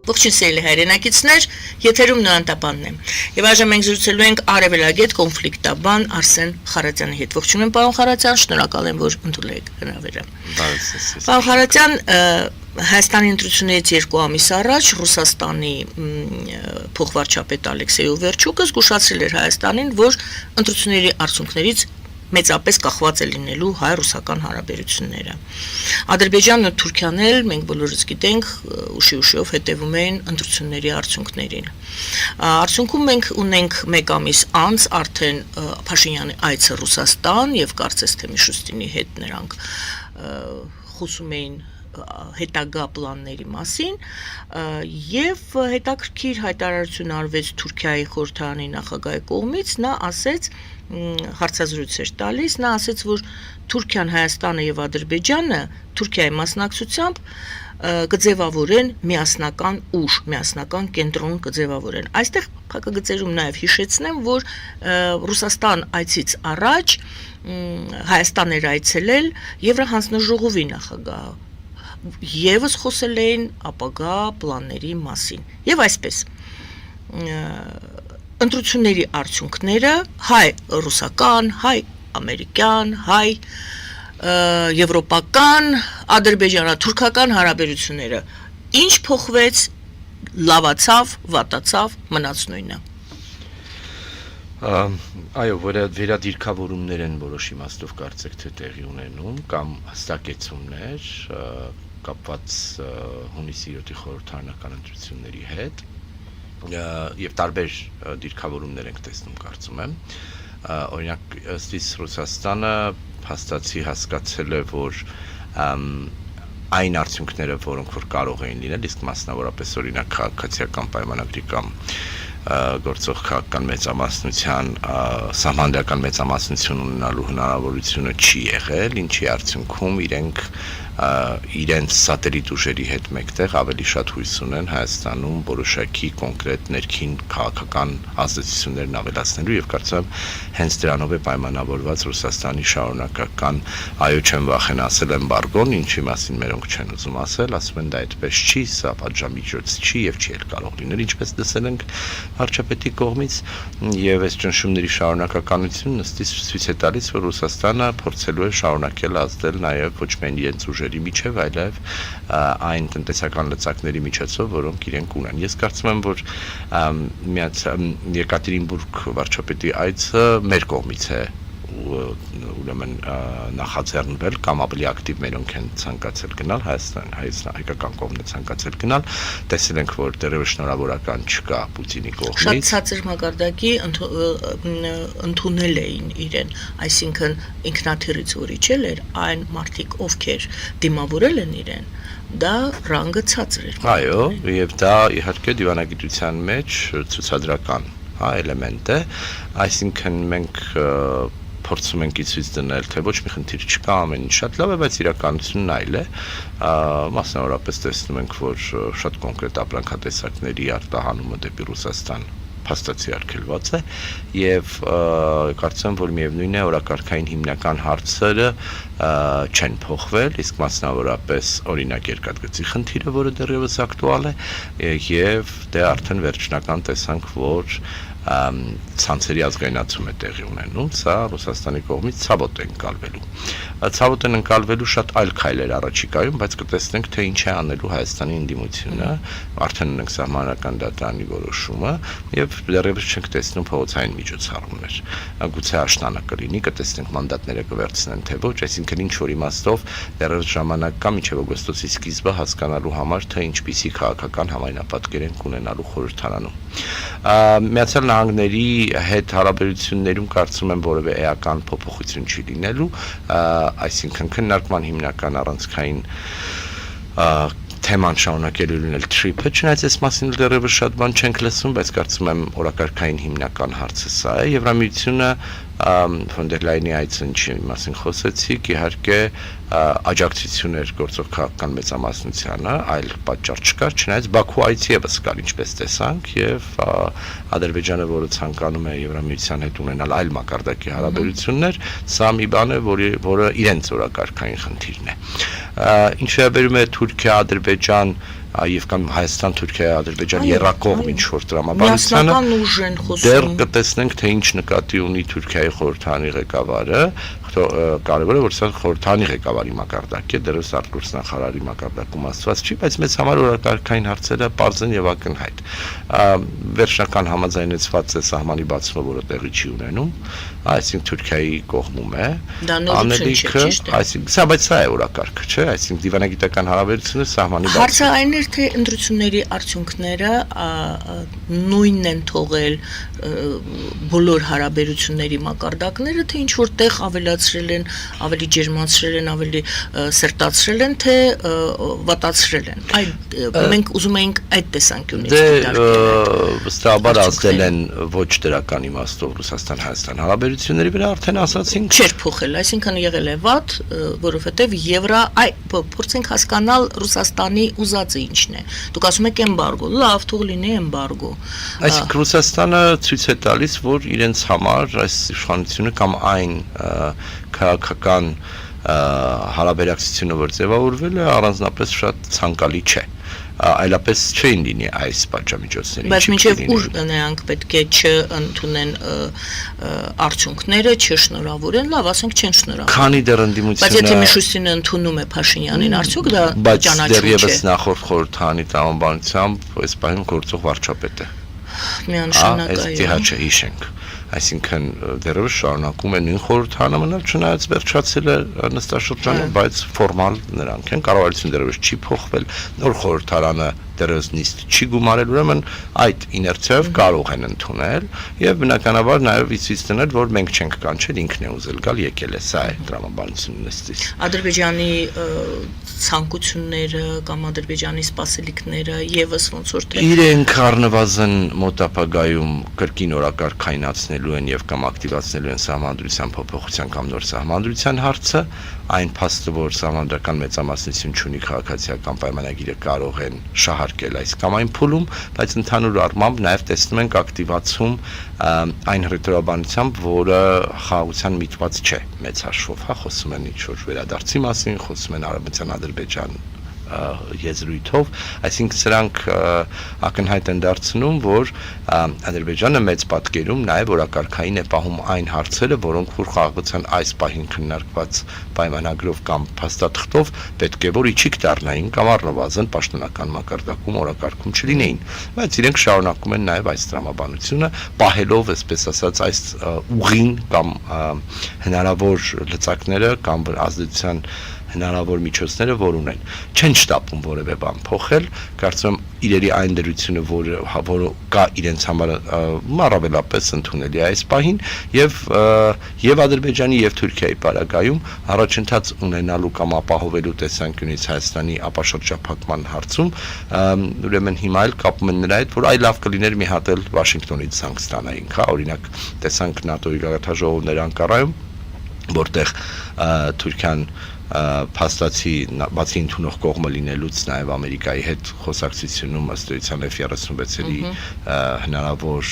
Ողջույն սիրելի հայրենակիցներ, եթերում Նորանտապանն է։ Եվ այժմ մենք զրուցելու ենք արևելագետ կոնֆլիկտաբան Արսեն Խարատյանի հետ։ Ողջունում եմ, պարոն Խարատյան, շնորհակալ եմ, որ ընդունել եք հրավերը։ Պարոն Խարատյան, Հայաստանի ընտրություններից 2 ամիս առաջ Ռուսաստանի փոխվարչապետ Ալեքսեյ Օվերչուկը զգուշացրել էր Հայաստանին, որ ընտրությունների արդյունքներից մեծապես կախված է լինելու հայ-ռուսական հարաբերությունները։ Ադրբեջանն ու Թուրքիան էլ, մենք բոլորս գիտենք, ուշի-ուշիով հետևում էին ընտրությունների արդյունքներին։ Արդյունքում մենք ունենք 1 ամիս անց արդեն Փաշինյանի այցը Ռուսաստան եւ կարծես թե Միշուստինի հետ նրանք խոսում էին հետագա պլանների մասին եւ հետաքրքիր հայտարարություն արվեց Թուրքիայի խորհրդարանի նախագահի կողմից, նա ասեց հարցազրույց էր տալիս, նա ասեց, որ Թուրքիան, Հայաստանը եւ Ադրբեջանը Թուրքիայի մասնակցությամբ կձևավորեն միասնական ուժ, միասնական կենտրոն կձևավորեն։ Այստեղ փակագծերում նաեւ հիշեցնեմ, որ Ռուսաստան այցից առաջ Հայաստան էր այցելել Եվրահանձնաժողովի նախագահը Եվս խոսել էին ապագա պլանների մասին։ Եվ այսպես ընտրությունների արդյունքները հայ-ռուսական, հայ-ամերիկյան, հայ-եվրոպական, ադրբեջանա-թուրքական հարաբերությունները ինչ փոխվեց, լավացավ, վատացավ, մնաց նույնը։ Այո, վերադիրքավորումներ են որոշ իմաստով կարծեք թե տեղի ունենում կամ հստակեցումներ կապված հունիսի 7-ի խորհրդարանական ընտրությունների հետ եւ տարբեր դիրքավորումներ ենք տեսնում կարծում եմ օրինակ ըստ Ռուսաստանը փաստացի հասկացել է որ այն արդյունքները որոնք որ կարող էին լինել իսկ մասնավորապես օրինակ քաղաքացիական պայմանագրի կամ գործող քաղաքական մեծամասնության սահմանադրական մեծամասնություն ունենալու հնարավորությունը չի եղել ինչի արդյունքում իրենց սատելիտ ուժերի հետ մեկտեղ ավելի շատ հույս ունեն Հայաստանում որոշակի կոնկրետ ներքին քաղաքական ազդեցություններն ավելացնելու եւ կարծում եմ հենց դրանով է պայմանավորված Ռուսաստանի շարունակական այո չեմ վախեն ասել էմբարգոն ինչի մասին մերոնք չեն ուզում ասել ասում են դա այդպես չի սա պատժամիջոց չի եւ չի էլ կարող լինել ինչպես դասել ենք վարչապետի կողմից եւ այս ճնշումների շարունակականությունն ըստ ցույց է տալիս որ Ռուսաստանը փորձելու է շարունակել ազդել նաեւ ոչ միայն իրենց ուժերի միջև այլև այն տնտեսական լծակների միջոցով որոնք իրենք ունեն ես կարծում եմ որ Եկատերինբուրգ վարչապետի այցը մեր կողմից է ուրեմն նախաձեռնվել կամ ավելի ակտիվ մերոնք են ցանկացել գնալ հայկական կողմն է ցանկացել գնալ տեսել ենք որ դեռևս շնորհավորական չկա Պուտինի կողմից շատ ցածր մակարդակի ընդունել էին իրեն այսինքն ինքնաթիռից որիչել էր այն մարդիկ ովքեր դիմավորել են իրեն դա ռանգը ցածր էր այո եւ դա իհարկե դիվանագիտության մեջ ցուցադրական էլեմենտ է այսինքն մենք փորձում ենք ցույց տնել, թե ոչ մի խնդիր չկա, ամեն ինչ շատ լավ է, բայց իրականությունն այլ է։ Մասնավորապես տեսնում ենք, որ շատ կոնկրետ ապրանքատեսակների արտահանումը դեպի Ռուսաստան փաստացի արգելված է եւ կարծեմ, որ միևնույն է օրակարգային հիմնական հարցերը չեն փոխվել, իսկ մասնավորապես օրինակ երկաթգծի խնդիրը, որը դեռևս ակտուալ է եւ դե արդեն վերջնական տեսանք, որ ցանցերի ազգայնացում է տեղի ունենում, սա Ռուսաստանի կողմից ցավոտ է ընկալվելու։ Ցավոտ են ընկալվելու շատ այլ քայլեր առաջիկայում, բայց կտեսնենք, թե ինչ է անելու Հայաստանի ընդդիմությունը, արդեն ունենք սահմանական դատարանի որոշումը եւ դեռևս չենք տեսնում փողոցային միջոցառումներ։ Գուցե աշնանը կլինի, կտեսնենք մանդատները կվերցնեն թե ոչ, այսինքն ինչ որ իմաստով դեռևս ժամանակ կա մինչեւ օգոստոսի սկիզբը հասկանալու համար, թե ինչպիսի քաղաքական համայնապատկեր են ունենալու խորհրդարանում։ Միացյալ Նահանգների հետ հարաբերություններում կարծում եմ որևէ էական փոփոխություն չի լինելու, այսինքն քննարկման հիմնական առանցքային թեման շարունակելու լինել trip-ը, չնայած այս մասին դեռևս շատ բան չենք լսում, բայց կարծում եմ օրակարգային հիմնական հարցը սա է։ Եվրամիությունը Ֆոն դեր Լայնի այցը ինչի մասին խոսեցիք, իհարկե աջակցություն էր գործող քաղաքական մեծամասնությանը, այլ պատճառ չկար, չնայած Բաքու այցի եւս կար, ինչպես տեսանք, եւ Ադրբեջանը, որը ցանկանում է Եվրամիության հետ ունենալ այլ մակարդակի հարաբերություններ, սա մի բան է, որը իրենց օրակարգային խնդիրն է։ Ինչ վերաբերում է Թուրքիա, Ադրբեջան եւ կամ Հայաստան, Թուրքիա, Ադրբեջան երակողմ ինչ որ տրամաբանությանը միասնական ուժ են դեռ խոսում։ կտեսնենք թե ինչ նկատի ունի Թուրքիայի խորհրդանի ղեկավարը, կարևոր է որ սա խորհրդանի ղեկավարի մակարդակ է, դեռևս արտգործնախարարի մակարդակում ասված չի, բայց մեծ համար օրակարգային հարցերը պարզ են եւ ակնհայտ։ Վերջնական համաձայնեցված է սահմանի բացումը, որը տեղի չի ունենում, այսինքն Թուրքիայի կողմում է։ Դա նորություն չէ, ճիշտ է։ Այսինքն սա բայց սա է օրակարգը, չէ՞, այսինքն դիվանագիտական հարաբերությունը սահմանի բացումը։ Հարցը այն էր, թե ընտրությունների արդյունքները նույնն են թողել բոլոր հարաբերությունների մակարդակները, թե ինչ որտեղ ավելացրել են, ավելի ջերմացրել են, ավելի սրտացրել են, թե վատացրել են։ Այդ մենք ուզում էինք այդ տեսանկյունից դիտարկել։ Վստահաբար ազդել են ոչ դրական իմաստով Ռուսաստան-Հայաստան հարաբերությունների վրա, արդեն ասացինք։ Չէր փոխել, այսինքն եղել է վատ, որովհետև փորձենք հասկանալ Ռուսաստանի ուզածը ինչն է։ Դուք ասում եք էմբարգո, լավ, թող լինի էմբարգո։ Այսինքն Ռուսաստանը ցույց է տալիս, որ իրենց համար այս իշխանությունը կամ այն քաղաքական հարաբերակցությունը, որ ձևավորվել է, առանձնապես շատ ցանկալի չէ։ Այլապես չէին լինի այս պատժամիջոցները։ Բայց մինչև ուր նրանք պետք է չընդունեն արդյունքները, չշնորհավորեն, լավ, ասենք չեն շնորհավորել։ Քանի դեռ ընդդիմությունը։ Բայց եթե Միշուստինը ընդունում է Փաշինյանին, արդյոք դա Բայց ճանաչում չէ։ դեռևս նախորդ խորհրդանի տրամաբանությամբ այս պահին գործող վարչապետ է։ Միանշանակ այո։ Այս դիհաչը հիշենք։ Այսինքն դեռևս շարունակում է նույն խորհրդանը մնալ, չնայած վերջացել է նստաշրջանը, բայց ֆորմալ նրանք են, կառավարությունը դեռևս չի փոխվել, նոր խորհրդարանը դեռևս նիստ չի գումարել, ուրեմն այդ իներցիայով կարող են ընդունել եւ բնականաբար նաեւ ցույց տնել, որ մենք չենք կանչել, ինքն է ուզել գալ, եկել է, սա է տրամաբանությունն էստից։ Ադրբեջանի ցանկությունները կամ Ադրբեջանի սպասելիքները եւս ոնց որ թե իրենք առնվազն մոտ ապագայում կրկին օրակարգայնացնելու են եւ կամ ակտիվացնելու են սահմանադրության փոփոխության կամ նոր սահմանադրության հարցը, այն փաստը, որ սահմանադրական մեծամասնություն չունի քաղաքացիական պայմանագիրը կարող են շահարկել այս կամ այն փուլում, բայց ընդհանուր առմամբ նաև տեսնում ենք ակտիվացում այն հռետորաբանությամբ, որը խաղաղության միտված չէ մեծ հաշվով, խոսում են ինչ-որ վերադարձի մասին, խոսում են Արաբության Ադրբեջան եզրույթով, այսինքն սրանք ակնհայտ են դարձնում, որ Ադրբեջանը մեծ պատկերում նաև օրակարգային է պահում այն հարցերը, որոնք որ խաղաղության այս պահին քննարկված պայմանագրով կամ փաստաթղթով պետք է որ իջիկ դառնային կամ առնվազն պաշտոնական մակարդակում օրակարգում չլինեին, բայց իրենք շարունակում են նաև այս տրամաբանությունը, պահելով, այսպես ասած, այս ուղին կամ հնարավոր լծակները կամ ազդեցության հնարավոր միջոցները, որ ունեն, չեն շտապում որևէ բան փոխել, կարծում եմ իրերի այն դրությունը, որը կա իրենց համար առավելապես ընդունելի է այս պահին եւ Ադրբեջանի եւ Թուրքիայի պարագայում առաջընթաց ունենալու կամ ապահովելու տեսանկյունից Հայաստանի ապաշրջափակման հարցում, ուրեմն հիմա էլ կապում են նրա հետ, որ այ լավ կլիներ մի հատ էլ Վաշինգտոնից ցանկ ստանայինք, հա, օրինակ տեսանք ՆԱՏՕ-ի գաղափարժողովների Անկարայում, որտեղ Թուրքիան փաստացի բացի ընդունող կողմը լինելուց նաև Ամերիկայի հետ խոսակցությունում ըստ էության F-36-երի հնարավոր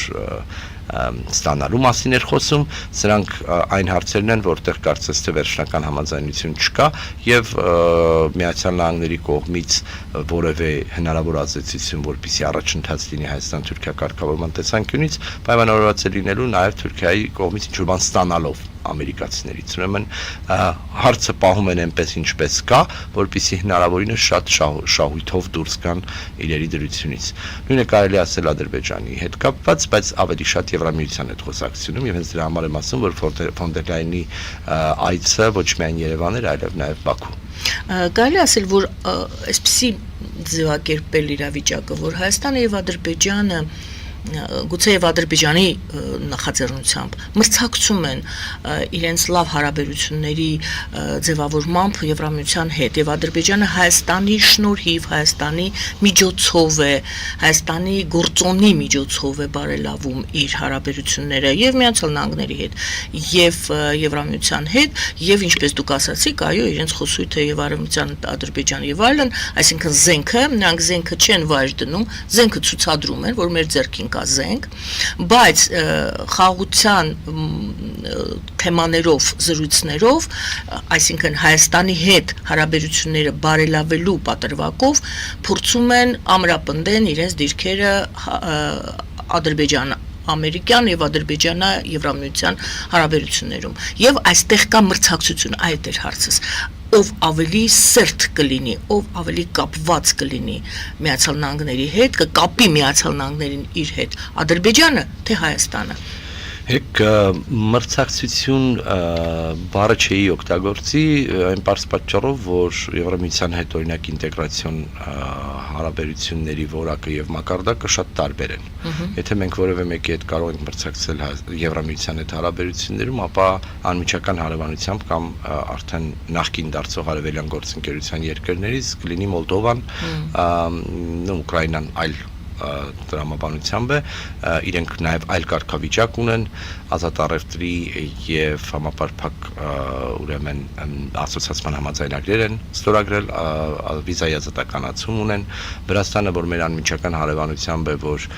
ստանալու մասին էր խոսում, սրանք այն հարցերն են, որտեղ կարծես թե վերջնական համաձայնություն չկա եւ Միացյալ Նահանգների կողմից որևէ հնարավոր ազդեցություն, որպեսզի առաջընթաց լինի Հայաստան-Թուրքիա կարգավորման տեսանկյունից, պայմանավորված է լինելու նաեւ Թուրքիայի կողմից ինչ-որ բան ստանալով ամերիկացիներից, ուրեմն հարցը պահում են այնպես ինչպես կա, որպեսզի հնարավորինս շատ շահույթով դուրս գան իրերի դրությունից։ Նույնը կարելի ասել Ադրբեջանի հետ կապված, բայց ավելի շատ Եվրամիության հետ խոսակցությունում եւ հենց դրա համար եմ ասում, որ ֆոն դեր Լայնի այցը ոչ միայն Երևան էր, այլև նաեւ Բաքու։ Կարելի ասել, որ այսպեսի ձևակերպել իրավիճակը, որ Հայաստանը եւ Ադրբեջանը գուցե եւ Ադրբեջանի նախաձեռնությամբ մրցակցում են իրենց լավ հարաբերությունների ձևավորմամբ Եվրամիության հետ եւ Ադրբեջանը Հայաստանի շնորհիվ, Հայաստանի միջոցով է, Հայաստանի գործոնի միջոցով է բարելավում իր հարաբերությունները եւ Միացյալ Նահանգների հետ եւ Եվրամիության հետ եւ ինչպես դուք ասացիք, այո, իրենց խոսույթը եւ Արևմտյան Ադրբեջան եւ այլն, այսինքն զենքը, նրանք զենքը չեն վայր դնում, զենքը ցուցադրում են, որ մեր ձեռքին կազմենք, բայց խաղաղության թեմաներով, զրույցներով, այսինքն Հայաստանի հետ հարաբերությունները բարելավելու պատրվակով փորձում են ամրապնդեն իրենց դիրքերը Ադրբեջան-ամերիկյան եւ Ադրբեջանա-Եվրամիության հարաբերություններում։ Եվ այստեղ կա մրցակցություն, այդ էր հարցս։ Ով ավելի սերտ կլինի, ով ավելի կապված կլինի Միացյալ Նահանգների հետ, կկապի Միացյալ Նահանգներին իր հետ, Ադրբեջանը թե Հայաստանը։ Հեք մրցակցություն բառը չի օգտագործի այն պարզ պատճառով, որ Եվրամիության հետ օրինակ ինտեգրացիոն հարաբերությունների որակը եւ մակարդակը շատ տարբեր են։ Եթե մենք որևէ մեկի հետ կարող ենք մրցակցել Եվրամիության հետ հարաբերություններում, ապա անմիջական հարևանությամբ կամ արդեն նախկին դարձող արևելյան գործընկերության երկրներից կլինի Մոլդովան, Ուկրաինան, այլ տրամաբանությամբ է, իրենք նաև այլ կարգավիճակ ունեն, ազատ առևտրի եւ համապարփակ ուրեմն ասոցիացիան համաձայնագրեր են ստորագրել, վիզայի ազատականացում ունեն, Վրաստանը, որ մեր անմիջական հարևանությամբ է, որ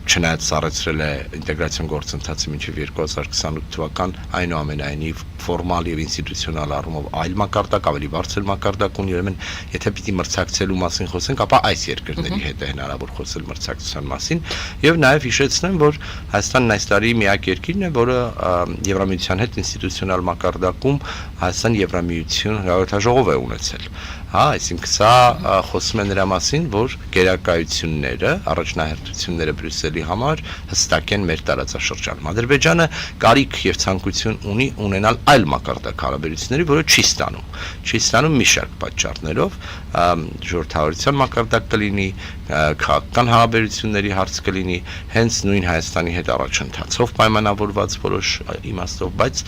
չնայած սառեցրել է ինտեգրացիոն գործընթացը մինչև 2028 թվական, այնուամենայնիվ ֆորմալ եւ ինստիտուցիոնալ առումով այլ մակարդակ, ավելի բարձր մակարդակ ունի, ուրեմն եթե պիտի մրցակցելու մասին խոսենք, ապա այս երկրների հետ է հնարավոր խոսել մրցակցության մասին եւ նաեւ հիշեցնեմ, որ Հայաստանն այս տարի միակ երկիրն է, որը Եվրամիության հետ ինստիտուցիոնալ մակարդակում Հայաստան-Եվրամիություն հաղորդաժողով է ունեցել։ Այսինքն սա խոսում է նրա մասին, որ գերակայությունները, առաջնահերթությունները Բրյուսելի համար հստակ են մեր տարածաշրջանում։ Ադրբեջանը կարիք եւ ցանկություն ունի ունենալ այլ մակարդակ հարաբերությունների, որը չի ստանում։ Չի ստանում մի շարք պատճառներով, ժողովրդավարության մակարդակ կլինի, քաղաքական հարաբերությունների հարց կլինի, հենց նույն Հայաստանի հետ առաջընթացով պայմանավորված որոշ իմաստով, բայց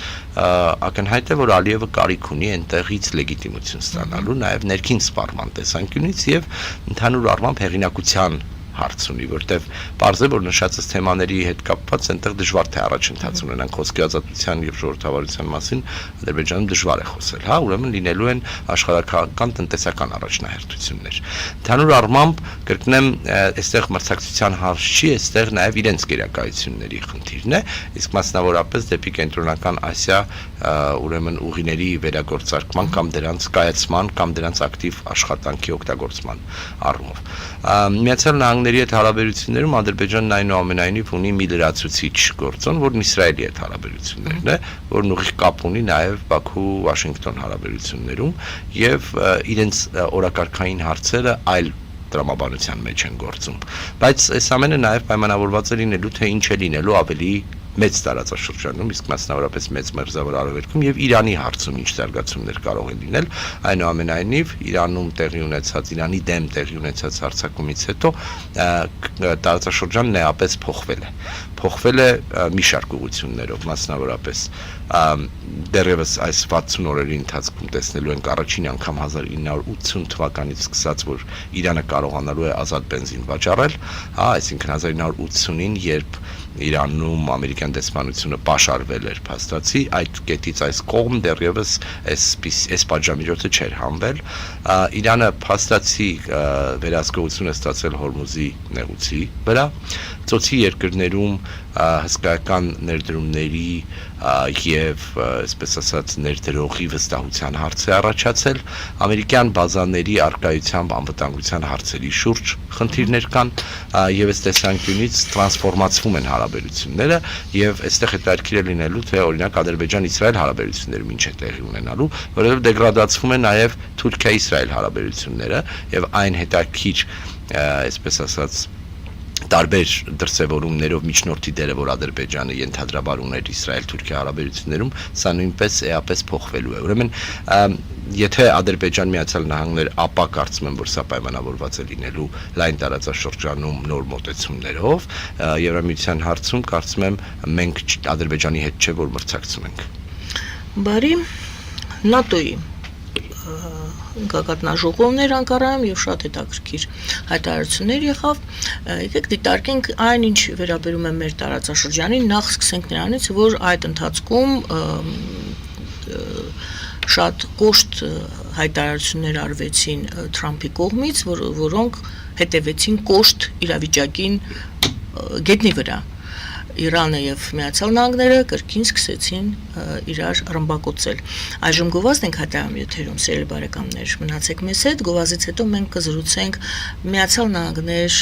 ակնհայտ է, որ Ալիևը կարիք ունի այնտեղից լեգիտիմություն ստանալու, նաեւ ներքին սպառման տեսանկյունից եւ ընդհանուր առմամբ հեղինակության հարց ունի, որտեվ պարզ է, որ նշածած թեմաների հետ կապված այնտեղ դժվար թե առաջընթաց ունենան խոսքի ազատության եւ ժողովրդավարության մասին Ադրբեջանում դժվար է խոսել, ուրեմն լինելու են աշխարհակական տնտեսական առաջնահերթություններ։ Ընդհանուր առմամբ կրկնեմ, այստեղ մրցակցության հարց չի, այստեղ նաեւ իրենց գերակայությունների խնդիրն է, իսկ մասնավորապես դեպի կենտրոնական Ասիա ուրեմն ուղիների վերագործարկման կամ դրանց կայացման կամ դրանց ակտիվ աշխատանքի օգտագործման առումով։ Միացյալ Նահանգների հետ հարաբերություններում Ադրբեջանն այնուամենայնիվ ունի մի լրացուցիչ գործոն, որն Իսրայելի հետ հարաբերություններն է, որն ուղիղ կապ ունի նաև Բաքու-Վաշինգտոն հարաբերություններում եւ իրենց օրակարգային հարցերը այլ տրամաբանության մեջ են գործում։ Բայց այս ամենը նաև պայմանավորված է լինելու, թե ինչ է լինելու ավելի մեծ տարածաշրջանում, իսկ մասնավորապես մեծ մերձավոր արևելքում եւ Իրանի հարցում ինչ զարգացումներ կարող են լինել, այնուամենայնիվ Իրանում տեղի ունեցած, Իրանի դեմ տեղի ունեցած հարձակումից հետո տարածաշրջանն էապես փոխվել է մի շարք ուղղություններով, մասնավորապես դեռևս այս 60 օրերի ընթացքում տեսնելու ենք առաջին անգամ 1980 թվականից սկսած, որ Իրանը կարողանալու է ազատ բենզին վաճառել, այսինքն 1980-ին, երբ Իրանում ամերիկյան դեսպանությունը պաշարվել էր փաստացի, այդ կետից այս կողմ դեռևս այս պատժամիջոցը չէր հանվել։ Իրանը փաստացի վերահսկողություն է ստացել Հորմուզի նեղուցի վրա, ծոցի երկրներում հսկայական ներդրումների եւ այսպես ասած ներդրողի վստահության հարց է առաջացել, ամերիկյան բազաների արկայությամբ անվտանգության հարցերի շուրջ խնդիրներ կան եւ այս տեսանկյունից տրանսֆորմացվում են հարաբերությունները եւ այստեղ հետաքրքիր է լինելու, թե օրինակ Ադրբեջան-Իսրայել հարաբերություններում ինչ է տեղի ունենալու, որովհետեւ դեգրադացվում են նաեւ Թուրքիա-Իսրայել հարաբերությունները եւ այն հետաքրքիր այսպես ասած տարբեր դրսևորումներով միջնորդի դերը, որ Ադրբեջանը ենթադրաբար ուներ Իսրայել-Թուրքիա հարաբերություններում, սա նույնպես էապես փոխվելու է։ Ուրեմն, եթե Ադրբեջան-Միացյալ Նահանգներ, ապա կարծում եմ, որ սա պայմանավորված է լինելու լայն տարածաշրջանում նոր մոտեցումներով, Եվրամիության հարցում կարծում եմ մենք Ադրբեջանի հետ չէ, որ մրցակցում ենք։ Բարի, ՆԱՏՕ-ի գագաթնաժողովներ Անկարայում եւ շատ հետաքրքիր հայտարարություններ եղավ։ Եկեք դիտարկենք այն, ինչ վերաբերում է մեր տարածաշրջանին, նախ սկսենք նրանից, որ այդ ընթացքում շատ կոշտ հայտարարություններ արվեցին Թրամփի կողմից, որոնք հետևեցին կոշտ իրավիճակին գետնի վրա։ Իրանը եւ Միացյալ Նահանգները կրկին սկսեցին իրար ռմբակոծել։ Այժմ գովազդ ենք հատայում եթերում, սիրելի բարեկամներ, մնացեք մեզ հետ, գովազդից հետո մենք կզրուցենք Միացյալ Նահանգներ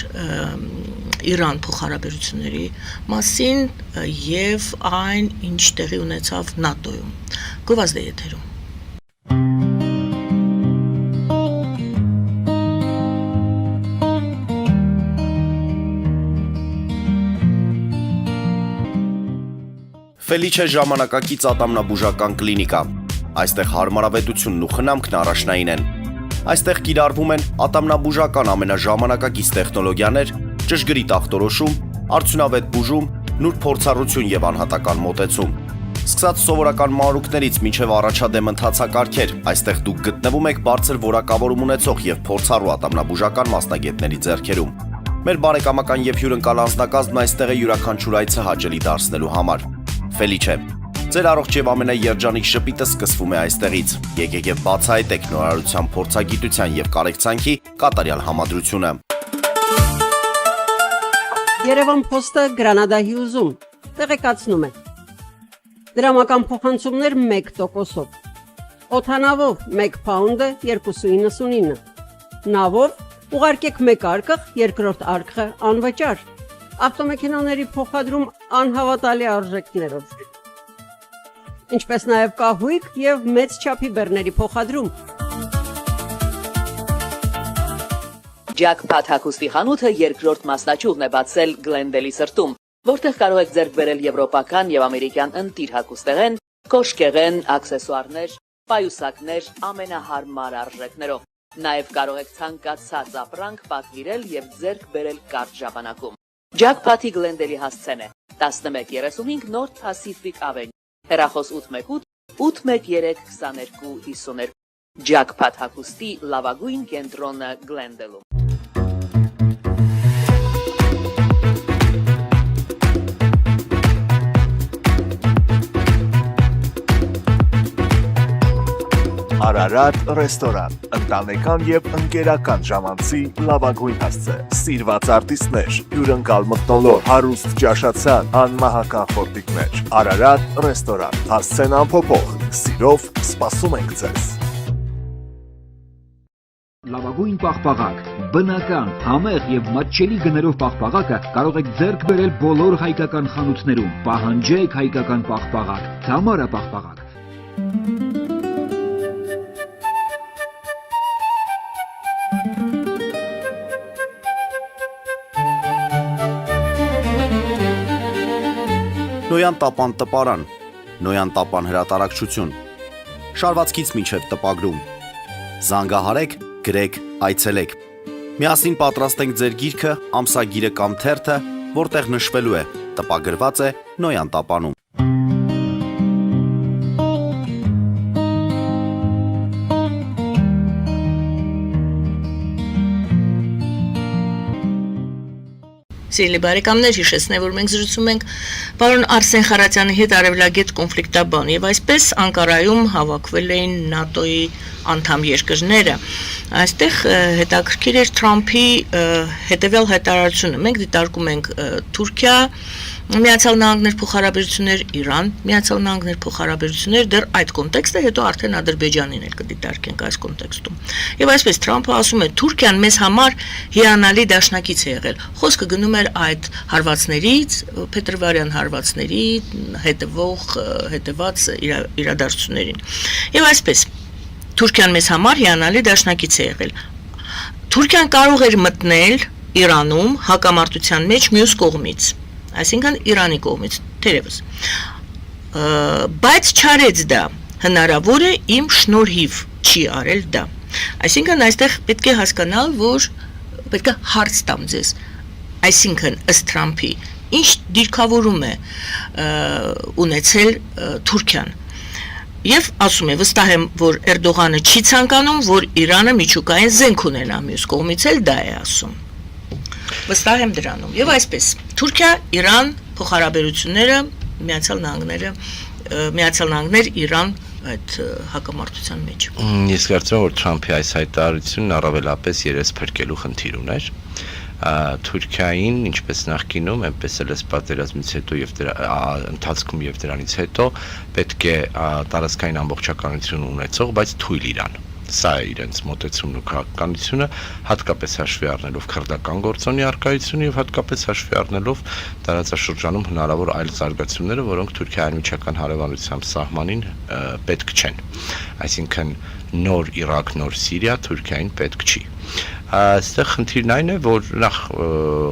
Իրան փոխհարաբերությունների մասին եւ այն, ինչ տեղի ունեցավ ՆԱՏՕ-ում։ Գովազդ է եթերում։ Ֆելիչե ժամանակակից ատամնաբուժական կլինիկա։ Այստեղ հարմարավետությունն ու խնամքն առաջնային են։ Այստեղ կիրառվում են ատամնաբուժական ամենաժամանակակից տեխնոլոգիաներ, ճշգրիտ ախտորոշում, արդյունավետ բուժում, նուրբ փորձառություն եւ անհատական մոտեցում։ Սկսած սովորական մանրուքներից մինչև առաջադեմ ընթացակարգեր, այստեղ դուք գտնվում եք բարձր որակավորում ունեցող եւ փորձառու ատամնաբուժական մասնագետների ձեռքերում։ Մեր բարեկամական եւ հյուրընկալ անձնակազմն այստեղ է յուրաքանչյուր այցը հաճելի դարձնելու համար։ Ֆելիչե, ձեր առողջ եւ ամենաերջանիկ շպիտը սկսվում է այստեղից։ Եկեք եւ բացահայտեք նորարարության փորձագիտության եւ կարեկցանքի կատարյալ համադրությունը։ Երևան Փոստը Գրանադայի ուզում տեղեկացնում է։ Դրամական փոխանցումներ 1%-ով։ Օդանավով 1 փաունդը 2.99։ Նավով ուղարկեք 1 արկղ, երկրորդ արկղը անվճար։ Ավտոմեքենաների փոխադրում անհավատալի արժեքներով։ Ինչպես նաև կահույք եւ մեծ չափի բեռների փոխադրում։ Jackpot հագուստի խանութը երկրորդ մասնաճյուղն է բացել Գլենդելի սրտում, որտեղ կարող եք ձեռք բերել եվրոպական եւ ամերիկյան ընտիր հագուստեղեն, կոշկեղեն, աքսեսուարներ, պայուսակներ ամենահարմար արժեքներով։ Նաև կարող եք ցանկացած ապրանք պատվիրել եւ ձեռք բերել կարճ ժամանակում։ Jackpot-ի Գլենդելի հասցեն է 1135 North Pacific Avenue, հեռախոս 818 813 2252։ Jackpot հագուստի լավագույն կենտրոնը Գլենդելում։ Արարատ ռեստորան, ընտանեկան եւ ընկերական ժամանցի լավագույն հասցե, սիրված արտիստներ, հյուրընկալ մթնոլորտ, հարուստ ճաշացան, անմահական խորտիկներ։ Արարատ ռեստորան, հասցեն անփոփոխ, սիրով սպասում ենք ձեզ։ Լավագույն պաղպաղակ, բնական, համեղ եւ մատչելի գներով պաղպաղակը կարող եք ձեռք բերել բոլոր հայկական խանութներում։ Պահանջեք հայկական պաղպաղակ, Թամարա պաղպաղակ։ Նոյան տապան տպարան, Նոյան տապան հրատարակչություն, շարվածքից մինչև տպագրում, զանգահարեք, գրեք, այցելեք, միասին պատրաստենք ձեր գիրքը, ամսագիրը կամ թերթը, որտեղ նշվելու է, տպագրված է Նոյան տապանում։ Սիրելի բարեկամներ, հիշեցնեմ, որ մենք զրուցում ենք պարոն Արսեն Խարատյանի հետ արևելագետ կոնֆլիկտաբան եւ այսպես Անկարայում հավաքվել էին ՆԱՏՕ-ի անդամ երկրները։ Այստեղ հետաքրքիր էր Թրամփի հետևյալ հայտարարությունը։ Մենք դիտարկում ենք Թուրքիա, Միացյալ Նահանգներ փոխհարաբերություններ, Իրան, Միացյալ Նահանգներ փոխհարաբերություններ, դեռ այդ կոնտեքստը, հետո արդեն Ադրբեջանին էլ կդիտարկենք այս կոնտեքստում։ Եվ այսպես Թրամփը ասում է. Թուրքիան մեզ համար հիանալի դաշնակից է եղել։ Խոսքը գնում էր այդ հարվածներից, Փետրվարյան հարվածների հետևած իրադարձություններին։ Եվ այսպես Թուրքիան մեզ համար հիանալի դաշնակից է եղել։ Թուրքիան կարող էր մտնել Իրանում հակամարտության մեջ մյուս կողմից, այսինքն Իրանի կողմից, թերևս։ Բայց չարեց դա, հնարավոր է իմ շնորհիվ չի արել դա։ Այսինքն այստեղ պետք է հասկանալ, որ պետք է հարց տամ ձեզ։ Այսինքն ըստ Թրամփի ինչ դիրքավորում է ունեցել Թուրքիան։ Եվ ասում է, վստահ եմ, որ Էրդողանը չի ցանկանում, որ Իրանը միջուկային զենք ունենա, մյուս կողմից էլ դա է ասում։ Վստահ եմ դրանում։ Եվ այսպես, Թուրքիա-Իրան փոխհարաբերությունները Միացյալ Նահանգներ Իրան այդ հակամարտության մեջ։ Ես կարծում եմ, որ Թրամփի այս հայտարարությունն առավելապես երես փրկելու խնդիր ուներ։ Թուրքիային, ինչպես նախկինում, այնպես էլ պատերազմից հետո եւ ընթացքում եւ դրանից հետո պետք է տարածքային ամբողջականություն ունեցող, բայց թույլ Իրան։ Սա է իրենց մոտեցումն ու քաղաքականությունը, հատկապես հաշվի առնելով քրդական գործոնի առկայությունը եւ հատկապես հաշվի առնելով տարածաշրջանում հնարավոր այլ զարգացումները, որոնք Թուրքիայի անմիջական հարևանությամբ սահմանին պետք չեն։ Այսինքն նոր Իրաք, նոր Սիրիա Թուրքիային պետք չի։ Այստեղ խնդիրն այն է, որ նախ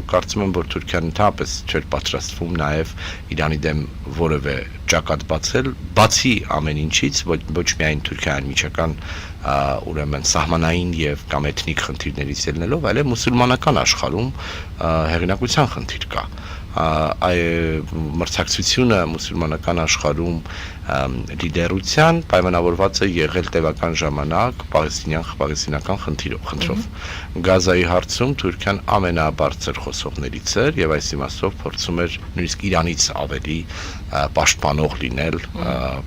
կարծում եմ, որ Թուրքիան ընդհանրապես չէր պատրաստվում նաև Իրանի դեմ որևէ ճակատ բացել, բացի ամեն ինչից, ոչ միայն Թուրքիայի անմիջական ուրեմն սահմանային եւ կամ էթնիկ խնդիրներից ելնելով, այլև մուսուլմանական աշխարհում հեղինակության խնդիր կա։ Մրցակցությունը մուսուլմանական աշխարհում լիդերության պայմանավորված է եղել տևական ժամանակ պաղեստինական խնդրով։ Գազայի հարցում Թուրքիան ամենաբարձր խոսողներից էր եւ այս իմաստով փորձում էր նույնիսկ Իրանից ավելի պաշտպանող լինել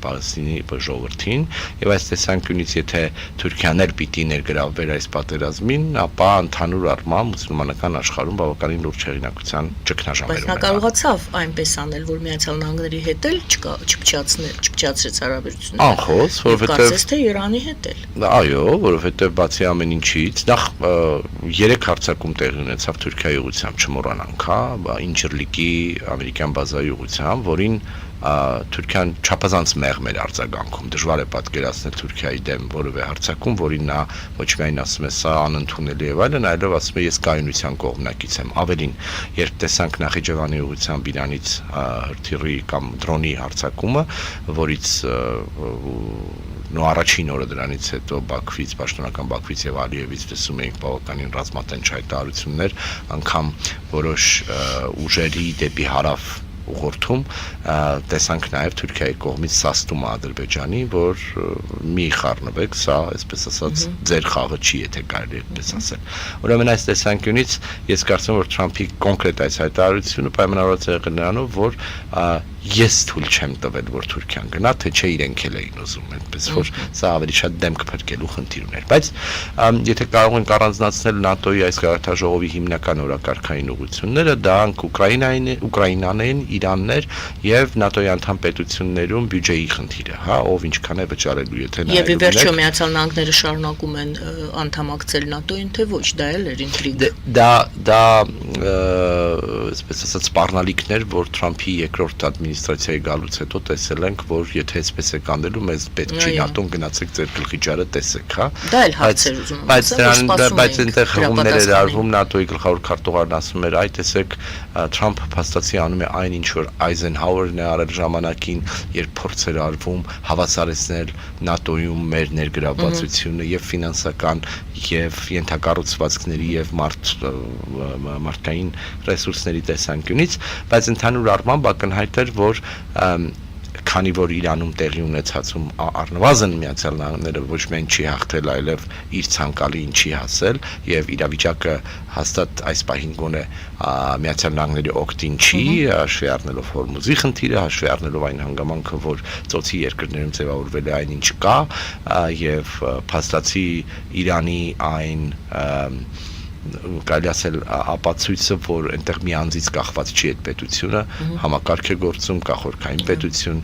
Պաղեստինի ժողովրդին եւ այս տեսանկյունից եթե Թուրքիան էլ պիտի ներգրավվեր այս պատերազմին, ապա ընդհանուր առմամբ մուսուլմանական աշխարհում բավականին լուրջ հեղինակության ճգնաժամեր ունենա։ Բայց նա կարողացավ այնպես անել, որ Միացյալ Նահանգների հետ էլ չփչացրեց հարաբերությունները։ Անխոս, որովհետեւ կարծես թե Իրանի հետ էլ։ Այո, որովհետեւ բացի ամեն ինչից, նախ 3 հարձակում տեղի ունեցավ Թուրքիայի ուղղությամբ, չմոռանանք, Ինջիրլիկի ամերիկյան բազայի ուղղությամբ, որին Թուրքիան չափազանց մեղմ էր արձագանքում։ Դժվար է պատկերացնել Թուրքիայի դեմ որևէ հարձակում, որին նա ոչ միայն ասում է սա անընդունելի եւ այլն, այլև ասում է ես կայունության կողմնակից եմ։ Ավելին, երբ տեսանք Նախիջևանի ուղղությամբ Իրանից հրթիռի կամ դրոնի հարձակումը, որից առաջին օրը դրանից հետո Բաքվից, պաշտոնական Բաքվից եւ Ալիևից լսում էինք բավականին ռազմատենչ հայտարարություններ, անգամ որոշ ուժերի դեպի հարավ ուղղորդում տեսանք նաև Թուրքիայի կողմից սաստումը Ադրբեջանի, որ մի խառնվեք, սա, այսպես ասած, ձեր խաղը չի, եթե կարելի է այդպես ասել։ Ուրեմն այս տեսանկյունից ես կարծում եմ, որ Թրամփի կոնկրետ այս հայտարարությունը պայմանավորված է եղել նրանով, որ ես թույլ չեմ տվել, որ Թուրքիան գնա, թե չէ իրենք էլ էին ուզում, այդպես որ սա ավելի շատ դեմք փրկելու խնդիր ուներ։ Բայց եթե կարող ենք առանձնացնել ՆԱՏՕ-ի այս գաղթաժողովի հիմնական օրակարգային ուղղությունները, դրանք Ուկրաինան են, Իրանն էր եւ ՆԱՏՕ-ի անդամ պետություններում բյուջեի խնդիրը, ով ինչքան է վճարելու, եթե նայելու Եվ ի վերջո Միացյալ Նահանգները շարունակում են անդամակցել ՆԱՏՕ-ին, թե ոչ, դա էլ էր ինտրիգ։ Դա այսպես ասած սպառնալիքներ, որ Թրամփի երկրորդ ադմինիստրացիայի գալուց հետո տեսել ենք, որ եթե այսպես է կանելու, մեզ պետք չի ՆԱՏՕ-ն գնացեք ձեր գլխի ջարը տեսեք, հա։ Դա էլ հարցեր ուզում եմ բայց այնտեղ հղումներ էր արվում, ՆԱՏՕ-ի գլխավոր քարտուղարն ասում էր, այ տեսեք, Թրամփը փաստացի անում է այն ինչ որ Այզենհաուերն է արել ժամանակին, երբ փորձեր արվում հավասարեցնել ՆԱՏՕ-ում մեր ներգրավվածությունը եւ ֆինանսական եւ ենթակառուցվածքների եւ մարդկային ռեսուրսների տեսանկյունից, բայց ընդհանուր առմամբ ակնհայտ էր, որ քանի որ Իրանում տեղի ունեցածում առնվազն Միացյալ Նահանգները ոչ միայն չի հաղթել, այլև իր ցանկալին չի հասել եւ իրավիճակը հաստատ այս պահին գոնե Միացյալ Նահանգների օգտին չի, հաշվի առնելով Հորմուզի խնդիրը, հաշվի առնելով այն հանգամանքը, որ ծոցի երկրներում ձևավորվել է այն ինչ կա եւ փաստացի Իրանի այն կարելի ասել ապացույցը, որ այնտեղ մի անձից կախված չի այդ պետությունը, համակարգ է գործում, կա խորքային պետություն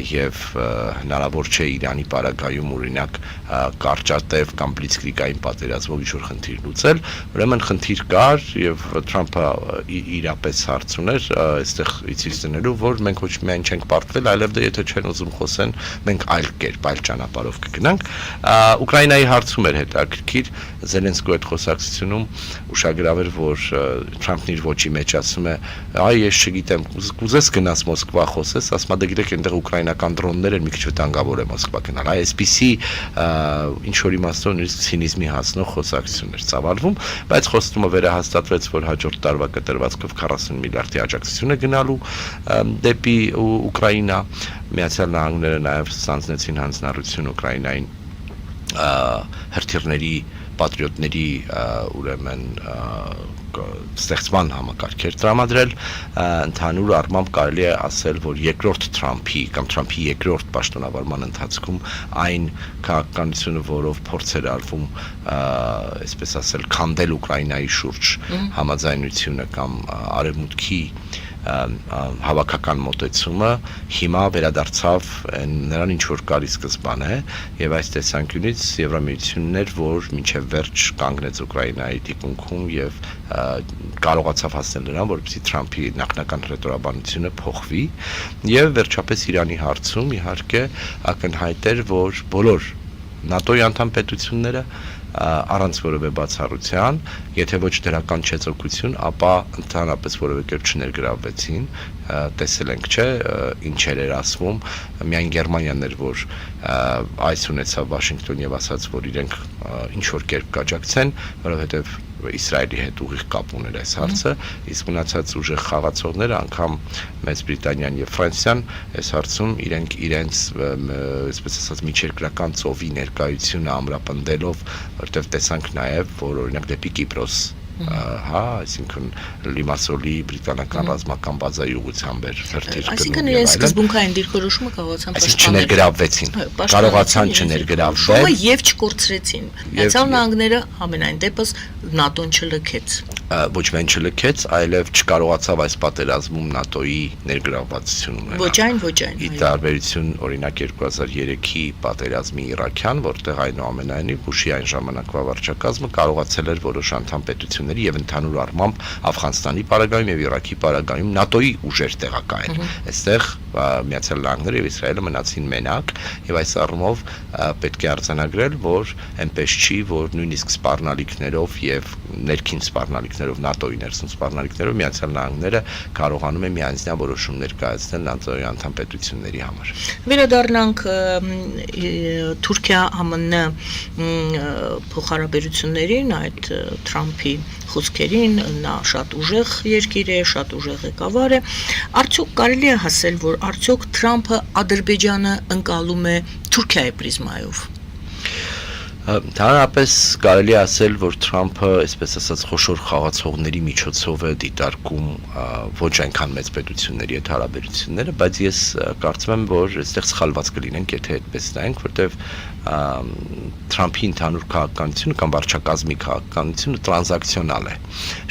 եւ հնարավոր չէ Իրանի պարագայում օրինակ կարճատև կամ բլիցկրիգային պատերազմով ինչ-որ խնդիր լուծել, ուրեմն խնդիր կար եւ Թրամփը իրապես հարց ուներ այստեղ ցույց տնելու, որ մենք ոչ միայն չենք պարտվել, այլև դե եթե չեն ուզում խոսեն, մենք այլ կերպ, այլ ճանապարհով կգնանք։ Ուկրաինայի հարցում էր հետաքրքիր Զելենսկու հետ խոսակցությունում ուշագրավ էր, որ Թրամփն իր ոչի մեջ ասում է, այ ես չգիտեմ, կուզես գնաս Մոսկվա խոսես, ասում է դե գիտեք այնտեղ ուկրաինական դրոններ են, մի քիչ վտանգավոր է Մոսկվա գնալ։ Այսպիսի ինչ որ իմաստով նույնիսկ ցինիզմի հասնող խոսակցություններ ծավալվում, բայց խոստումը վերահաստատվեց, որ հաջորդ տարվա կտրվածքով 40 միլիարդի աջակցություն է գնալու դեպի Ուկրաինա։ Միացյալ Նահանգները նաև ստանձնեցին հանձնառություն Ուկրաինային հրթիռների պատրիոտների ուրեմն ստեղծման համակարգեր տրամադրել, ընդհանուր առմամբ կարելի է ասել, որ երկրորդ Թրամփի կամ Թրամփի երկրորդ պաշտոնավարման ընթացքում այն քաղաքականությունը, որով փորձեր արվում, այսպես ասել, քանդել Ուկրաինայի շուրջ համաձայնությունը կամ արևմուտքի հավաքական մոտեցումը հիմա վերադարձավ նրան ինչ որ կարի սկզբանե եւ այս տեսանկյունից Եվրամիությունն էր, որ մինչեւ վերջ կանգնեց Ուկրաինայի թիկունքում եւ կարողացավ հասնել նրան, որպեսզի Թրամփի նախնական հռետորաբանությունը փոխվի եւ վերջապես Իրանի հարցում իհարկե ակնհայտ էր, որ բոլոր ՆԱՏՕ-ի անդամ պետությունները առանց որևէ բացառության, եթե ոչ դրական չեզոքություն, ապա ընդհանրապես որևէ կերպ չներգրավվեցին, տեսել ենք, չէ, ինչեր էր ասվում, միայն Գերմանիան էր, որ այս ունեցավ Վաշինգտոն եւ ասաց, որ իրենք ինչ որ կերպ կաջակցեն, որովհետեւ Իսրայելի հետ ուղիղ կապ ուներ այս հարցը, իսկ մնացած ուժեղ խաղացողները, անգամ Մեծ Բրիտանիան եւ Ֆրանսիան այս հարցում իրենց այսպես ասած միջերկրական ծովի ներկայությունը ամրապնդելով, որտեղ տեսանք նաեւ, որ օրինակ դեպի Կիպրոս հա, այսինքն Լիմասոլի բրիտանական ռազմական բազայի ուղղությամբ էր հրթիռ գնում։ Այսինքն իրենց սկզբունքային դիրքորոշումը կարողացան պաշտպանել, չներգրավվեցին, կարողացան չներգրավվել եւ չկորցրեցին։ Միացյալ Նահանգները ամենայն դեպս ՆԱՏՕ-ն չլքեց։ Ոչ միայն չլքեց, այլև չկարողացավ այս պատերազմում ՆԱՏՕ-ի ներգրավվածություն ունենալ։ Ոչ այն։ Ի տարբերություն օրինակ 2003-ի պատերազմի Իրաքյան, որտեղ այնուամենայնիվ Բուշի այն ժամանակվա վարչակազմը կարողացել էր որոշ անդամ պետությունների եւ ընդհանուր առմամբ Աֆղանստանի պարագայում եւ Իրաքի պարագայում ՆԱՏՕ-ի ուժեր տեղակայել։ Այստեղ Միացյալ Նահանգները եւ Իսրայելը մնացին մենակ եւ այս առումով պետք է արձանագրել, որ այնպես չի, որ նույնիսկ սպառնալիքներով եւ ներքին սպառնալիքներով ՆԱՏՕ-ի ներսում սպառնալիքներով Միացյալ Նահանգները կարողանում է միանձնյա որոշումներ կայացնել ՆԱՏՕ-ի անդամ պետությունների համար։ Վերադառնանք Թուրքիա ԱՄՆ փոխհարաբերություններին, այդ Թրամփի խոսքերին, նա շատ ուժեղ երկիր է, շատ ուժեղ ղեկավար է։ Արդյոք կարելի է ասել, որ արդյոք Թրամփը Ադրբեջանը ընկալում է Թուրքիայի պրիզմայով։ Հանրապես կարելի է ասել, որ Թրամփը, այսպես ասած, խոշոր խաղացողների միջոցով է դիտարկում ոչ այնքան մեծ պետությունների հետ հարաբերությունները, բայց ես կարծում եմ, որ այստեղ սխալված կլինենք, եթե այդպես նայենք, որտեղ Թրամփի ընդհանուր քաղաքականությունը կամ վարչակազմի քաղաքականությունը տրանզակցիոնալ է,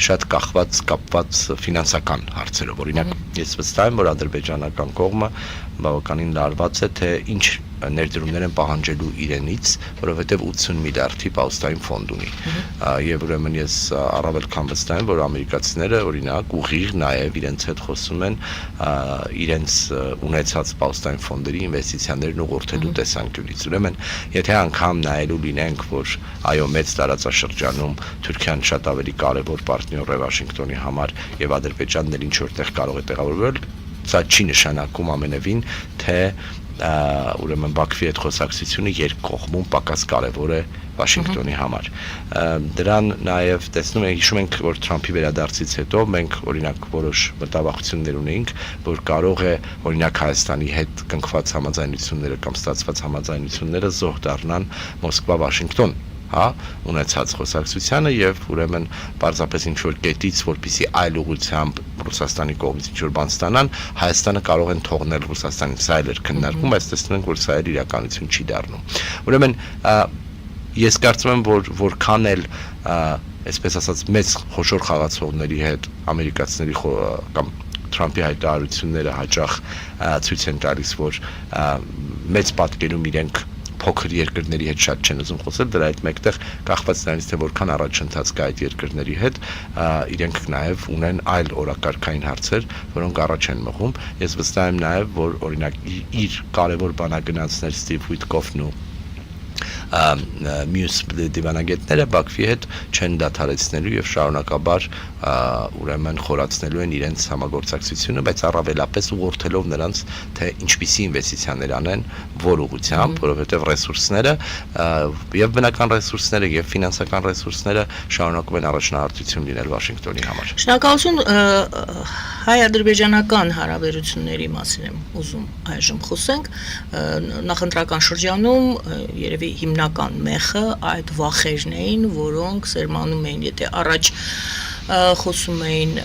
շատ կապված ֆինանսական հարցերով։ Օրինակ, ես վստահ եմ, որ ադրբեջանական կողմը բավականին լարված է, թե ինչ ներդրումներ են պահանջելու իրենից, որովհետև 80 միլիարդի պաուստային ֆոնդ ունի։ Եվ ուրեմն ես առավել քան վստահ եմ, որ ամերիկացիները օրինակ ուղիղ նաև իրենց հետ խոսում են իրենց ունեցած պաուստային ֆոնդերի ինվեստիցիաներն ուղղորդելու տեսանկյունից։ Ուրեմն, եթե անգամ նայելու լինենք, որ այո, մեծ տարածաշրջանում Թուրքիան շատ ավելի կարևոր պարտներ է Վաշինգտոնի համար եւ Ադրբեջանն էլ ինչ որտեղ կարող է տեղավորվել, սա չի նշանակում ամենևին, թե ուրեմն Բաքվի հետ խոսակցությունը երկկողմում պակաս կարևոր է Վաշինգտոնի համար։ Դրան նաև տեսնում ենք, հիշում ենք, որ Թրամփի վերադարձից հետո մենք օրինակ որոշ մտավախություններ ունեինք, որ կարող է օրինակ Հայաստանի հետ կնքված համաձայնությունները կամ ստացված համաձայնությունները զոհ դառնան Մոսկվա-Վաշինգտոն ունեցած խոսակցությանը եւ ուրեմն պարզապես ինչ որ կետից, որպեսի այլ ուղղությամբ Ռուսաստանի կողմից ինչ որ բան ստանան, Հայաստանը կարող են թողնել Ռուսաստանին, սա էլ էր քննարկում, բայց տեսնում ենք, որ սա էլ իրականություն չի դառնում։ Ուրեմն ես կարծում եմ, որ որքան էլ այսպես ասած մեծ խոշոր խաղացողների հետ ամերիկացիների կամ Թրամփի հայտարարությունները հաճախ ցույց են տալիս, որ մեծ պատկերում իրենք փոքր երկրների հետ շատ չեն ուզում խոսել, դրա հետ մեկտեղ կախված նրանից, թե որքան առաջընթաց կա այդ երկրների հետ, իրենք նաև ունեն այլ օրակարգային հարցեր, որոնք առաջ են մղում։ Ես վստահ եմ նաև, որ օրինակ իր կարևոր բանագնացներ Ստիվ Ուիտկոֆն ու մյուս դիվանագետները Բաքվի հետ չեն դադարեցնելու եւ շարունակաբար ուրեմն խորացնելու են իրենց համագործակցությունը, բայց առավելապես ուղղորդելով նրանց, թե ինչպիսի ինվեստիցիաներ անեն, որ ուղղությամբ, որովհետեւ ռեսուրսները եւ բնական ռեսուրսները եւ ֆինանսական ռեսուրսները շարունակում են առաջնահերթություն լինել Վաշինգտոնի համար։ Շնորհակալություն հայ-ադրբեջանական հարաբերությունների մասին եմ ուզում այժմ խոսենք, նախընտրական շրջանում երևի հիմնական մեխը այդ վախերն էին, որոնք սերմանում էին, եթե առաջ խոսում էին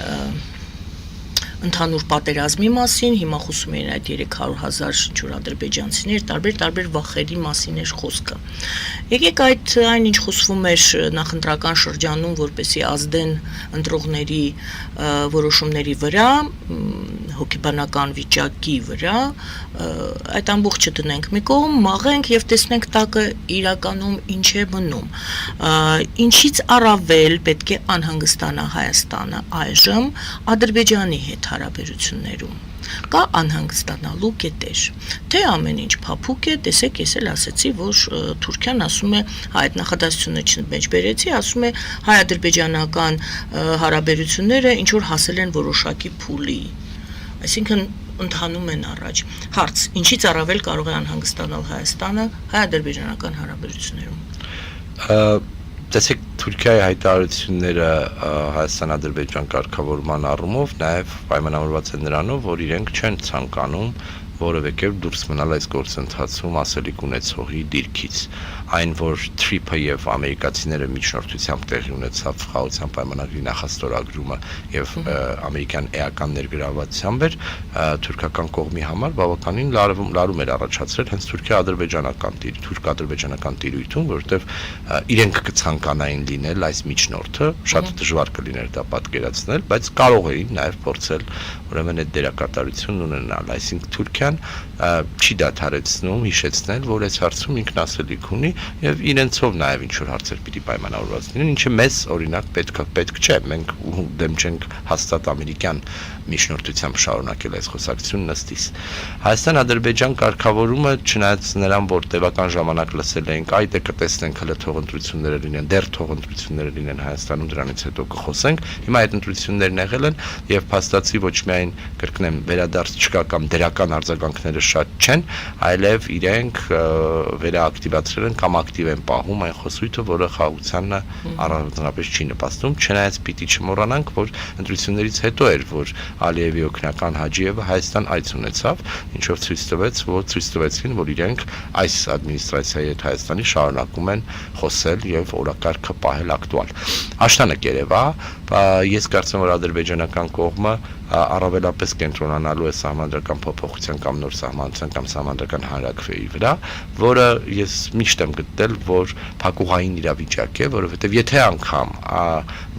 ընդհանուր պատերազմի մասին, հիմա խոսում էին այդ 300,000 ինչ-որ ադրբեջանցիներ, տարբեր վախերի մասին էր խոսքը։ Եկեք այդ այն ինչ խոսվում էր նախընտրական շրջանում, որպեսզի ազդեն ընտրողների որոշումների վրա, հոգեբանական վիճակի վրա, այդ ամբողջը դնենք մի կողմ, մաղենք եւ տեսնենք տակը իրականում ինչ է մնում։ Ինչից առավել պետք է անհանգստանա Հայաստանը այժմ Ադրբեջանի հետ հարաբերություններում, կա անհանգստանալու կետեր, թե ամեն ինչ փափուկ է, տեսեք, ես էլ ասեցի, որ Թուրքիան ասում է, այդ նախադասությունը չմեջ բերեցի, ասում է հայ-ադրբեջանական հարաբերությունները ինչ որ հասել են որոշակի փուլի, այսինքն ընթանում են առաջ։ Հարց, ինչից առավել կարող է անհանգստանալ Հայաստանը հայ-ադրբեջանական հարաբերություններում։ Տեսեք, Թուրքիայի հայտարարությունները Հայաստան-Ադրբեջան կարգավորման առումով նաև պայմանավորված են նրանով, որ իրենք չեն ցանկանում որևէ կերպ դուրս մնալ այս գործընթացում ասելիք ունեցողի դիրքից։ Այն, որ Թրիփը եւ ամերիկացիները միջնորդությամբ տեղի ունեցավ խաղաղության պայմանագրի նախաստորագրումը եւ ամերիկյան էական ներգրավվածությամբ էր, թուրքական կողմի համար բավականին լարում էր առաջացրել հենց թուրք-ադրբեջանական տիրույթում, որովհետեւ իրենք կցանկանային լինել այս միջնորդը, շատ դժվար կլիներ դա պատկերացնել, բայց կարող էին նաեւ փորձել ուրեմն այդ դերակատարությունն ունենալ, այսինքն Թուրքիան չի դադարեցնում հիշեցնել, որ այս հարցում ինքնասելիք ունի եւ իրենցով նաեւ ինչ որ հարցեր պիտի պայմանավորված լինեն, ինչը մեզ օրինակ պետք չէ, մենք դեմ չենք հաստատ ամերիկյան միջնորդությամբ շարունակել այս խոսակցությունն ըստիս։ Հայաստան-Ադրբեջան կարգավորումը չնայած նրան, որ տևական ժամանակ լսել էինք, այ դե կտեսնենք հələ թող ընտրությունները լինեն, դեռ թող ընտրությունները լինեն Հայաստանում, դրանից հետո կխոսենք։ Հիմա այդ ընտրություններն եղել են եւ փաստացի ոչ միայն կրկնեմ վերադարձ չկա կամ դերական արձագանքները շատ չեն, այլև իրենք վերաակտիվացրել են կամ ակտիվ են պահում այն խոսույթը, որը խաղաղությանը առանձնապես չի նպաստում, չնայած պիտի չմոռանանք, որ ընտրություններից հետո էր, որ Ալիևի օգնական Հաջիևը Հայաստան այց ունեցավ, ինչով ցույց տվեցին, որ իրենք այս ադմինիստրացիայի հետ Հայաստանի շարունակում են խոսել եւ օրակարգը պահել ակտուալ։ Աշտանը կերևա, ես կարծում եմ, որ ադրբեջանական կողմը առավելապես կենտրոնանալու է սահմանադրական փոփոխության կամ նոր սահմանության կամ սահմանադրական հանրակրվեի վրա, որը ես միշտ եմ գտել, որ փակուղային իրավիճակ է, որովհետև եթե անգամ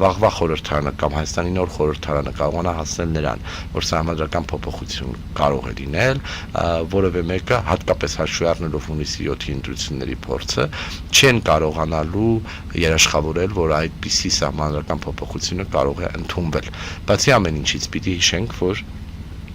վաղվա խորհրդարանը կամ Հայաստանի նոր խորհրդարանը կարողանա հասնել նրան, որ սահմանադրական փոփոխություն կարող է լինել, որևէ մեկը հատկապես հաշվի առնելով հունիսի 7-ի ընտրությունների փորձը չեն կարողանալու երաշխավորել, որ այդպիսի սահմանադրական փոփոխությունը կարող է ընդունվել։ Բացի ամեն ինչից պիտի հիշենք, որ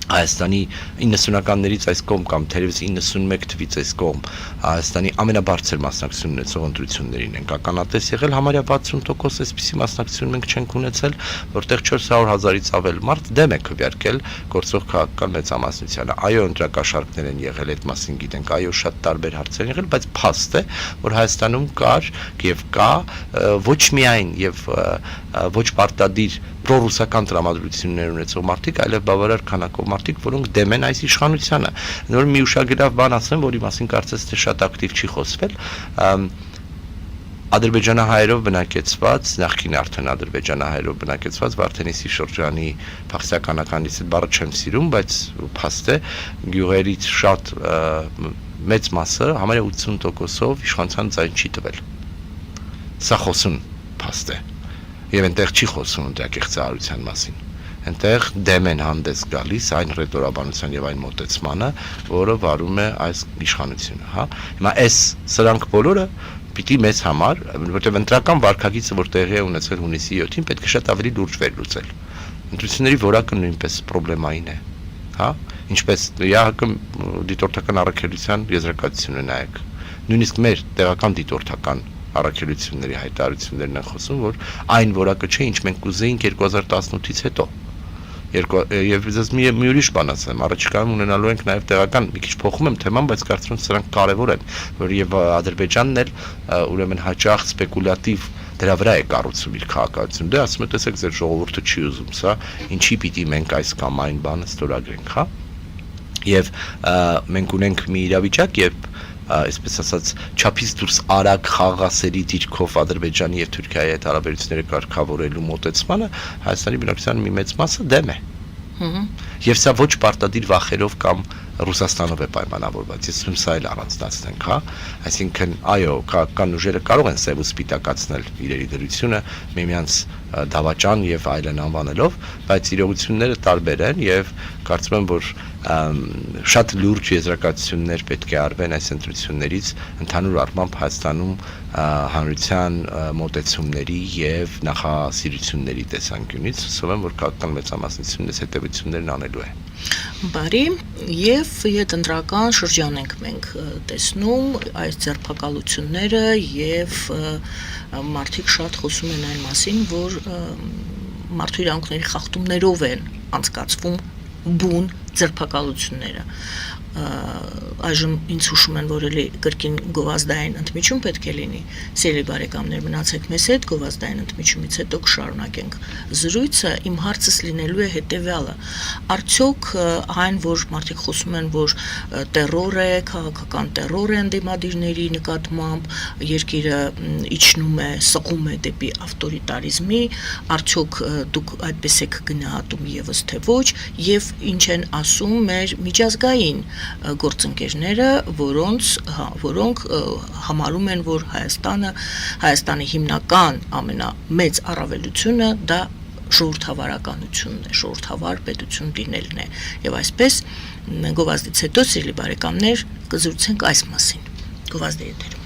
Հայաստանի 90-ականներից այս կողմ կամ թերևս 91 թվից այս կողմ Հայաստանի ամենաբարձր մասնակցություն ունեցող ընտրություններին ենք ականատես եղել, համարյա 60% այսպիսի մասնակցություն մենք չենք ունեցել, որտեղ 400,000-ից ավել մարդ դեմ է քվեարկել գործող քաղաքական մեծամասնությանը։ Այո, ընտրակաշառքներ են եղել, այդ մասին գիտենք, այո, շատ տարբեր հարցեր են եղել, բայց փաստ է, որ Հայաստանում կար եւ կա ոչ միայն եւ ոչ պարտադիր պրոռուսական տրամադրություններ ունեցող մարդիկ, այլև բավարար քանակով մարդիկ, որոնք դեմ են այս իշխանությանը։ Նոր մի ուշագրավ բան ասեմ, որի մասին կարծես թե շատ ակտիվ չի խոսվել, ադրբեջանահայերով բնակեցված, նախկին արդեն ադրբեջանահայերով բնակեցված Վարդենիսի շրջանի փախստականականից բառը չեմ սիրում, բայց փաստ է, գյուղերից շատ մեծ մասը, համարյա 80%-ով իշխանության ձայն չի տվել։ Սա խոսուն փաստ է։ Եվ այնտեղ չի խոսում ընտրակեղծարարության մասին։ Այնտեղ դեմ են հանդես գալիս այն ռետորաբանության եւ այն մոտեցմանը, որը վարում է այս իշխանությունը, հա։ Հիմա սրանք բոլորը պիտի մեզ համար, որտեղ ընտրական վարքագիծը, որ տեղի է ունեցել հունիսի 7-ին, պետք է շատ ավելի լուրջ վերլուծել։ Ընտրությունների որակը նույնպես պրոբլեմային է, հա։ Ինչպես ՀՀԿ դիտորդական առաքելության եզրակացությունը նայեք։ Նույնիսկ մեր տեղական դիտորդական առաքելությունների հայտարարություններն են խոսում, որ այն որակը չէ, ինչ մենք կուզեինք 2018-ից հետո։ Եվ ես մի ուրիշ բան ասեմ, առաջիկայում ունենալու ենք նաև տեղական, մի քիչ փոխում եմ թեման, բայց կարծում եմ սրանք կարևոր են, որ եւ Ադրբեջանն էլ ուրեմն հաճախ սպեկուլյատիվ դրա վրա է կառուցում իր քաղաքացիությունը։ Դե ասում եք, տեսեք, ձեր ժողովուրդը չի ուզում սա, ինչի պիտի մենք այս կամ այն բանը ստորագրենք, հա։ Եվ մենք ունենք մի իրավիճակ, երբ այսպես ասած չափից դուրս արագ խաղաղասերի դիրքով Ադրբեջանի եւ Թուրքիայի հետ հարաբերությունները կարգավորելու մոտեցմանը Հայաստանի բնակչության մի մեծ մասը դեմ է։ Եվ սա ոչ պարտադիր վախերով կամ Ռուսաստանով է պայմանավորված։ Ես ուզում սա էլ առանձնացնենք, հա։ Այսինքն, այո, քաղաքական ուժերը կարող են սև ու սպիտակացնել իրերի դրությունը, միմյանց դավաճան եւ այլն անվանելով, բայց իրողությունները տարբեր են եւ կարծում եմ, որ շատ լուրջ եզրակացություններ պետք է արվեն այս ընտրություններից ընդհանուր առմամբ Հայաստանում հանրության մոտեցումների եւ նախասիրությունների տեսանկյունից, հուսով եմ, որ քաղաքական մեծամասնությունն այս հետևություններն անելու է։ Բարի, եւ հետընտրական շրջան ենք մենք տեսնում այս ձերբակալությունները եւ մարդիկ շատ խոսում են այն մասին, որ մարդու իրավունքների խախտումներով են անցկացվում բուն ձերբակալությունները։ Այժմ ինձ հուշում են, որ էլի կրկին գովազդային ընդմիջում պետք է լինի։ Սիրելի բարեկամներ, մնացեք մեզ հետ, գովազդային ընդմիջումից հետո կշարունակենք զրույցը։ Իմ հարցս լինելու է հետևյալը. արդյոք այն, որ մարդիկ խոսում են, որ տերոր է, քաղաքական տերոր է ընդդիմադիրների նկատմամբ, երկիրը իջնում է, սղում է դեպի ավտորիտարիզմի, արդյոք դուք այդպես եք գնահատում եւս թե ոչ, եւ ինչ են ասում մեր միջազգային գործընկերները, որոնք համարում են, որ Հայաստանի հիմնական ամենամեծ առավելությունը դա ժողովրդավարականությունն է, ժողովրդավար պետություն լինելն է։ Եվ այսպես գովազդից հետո, սիրելի բարեկամներ, կզրուցենք այս մասին։ Գովազդի եթերում։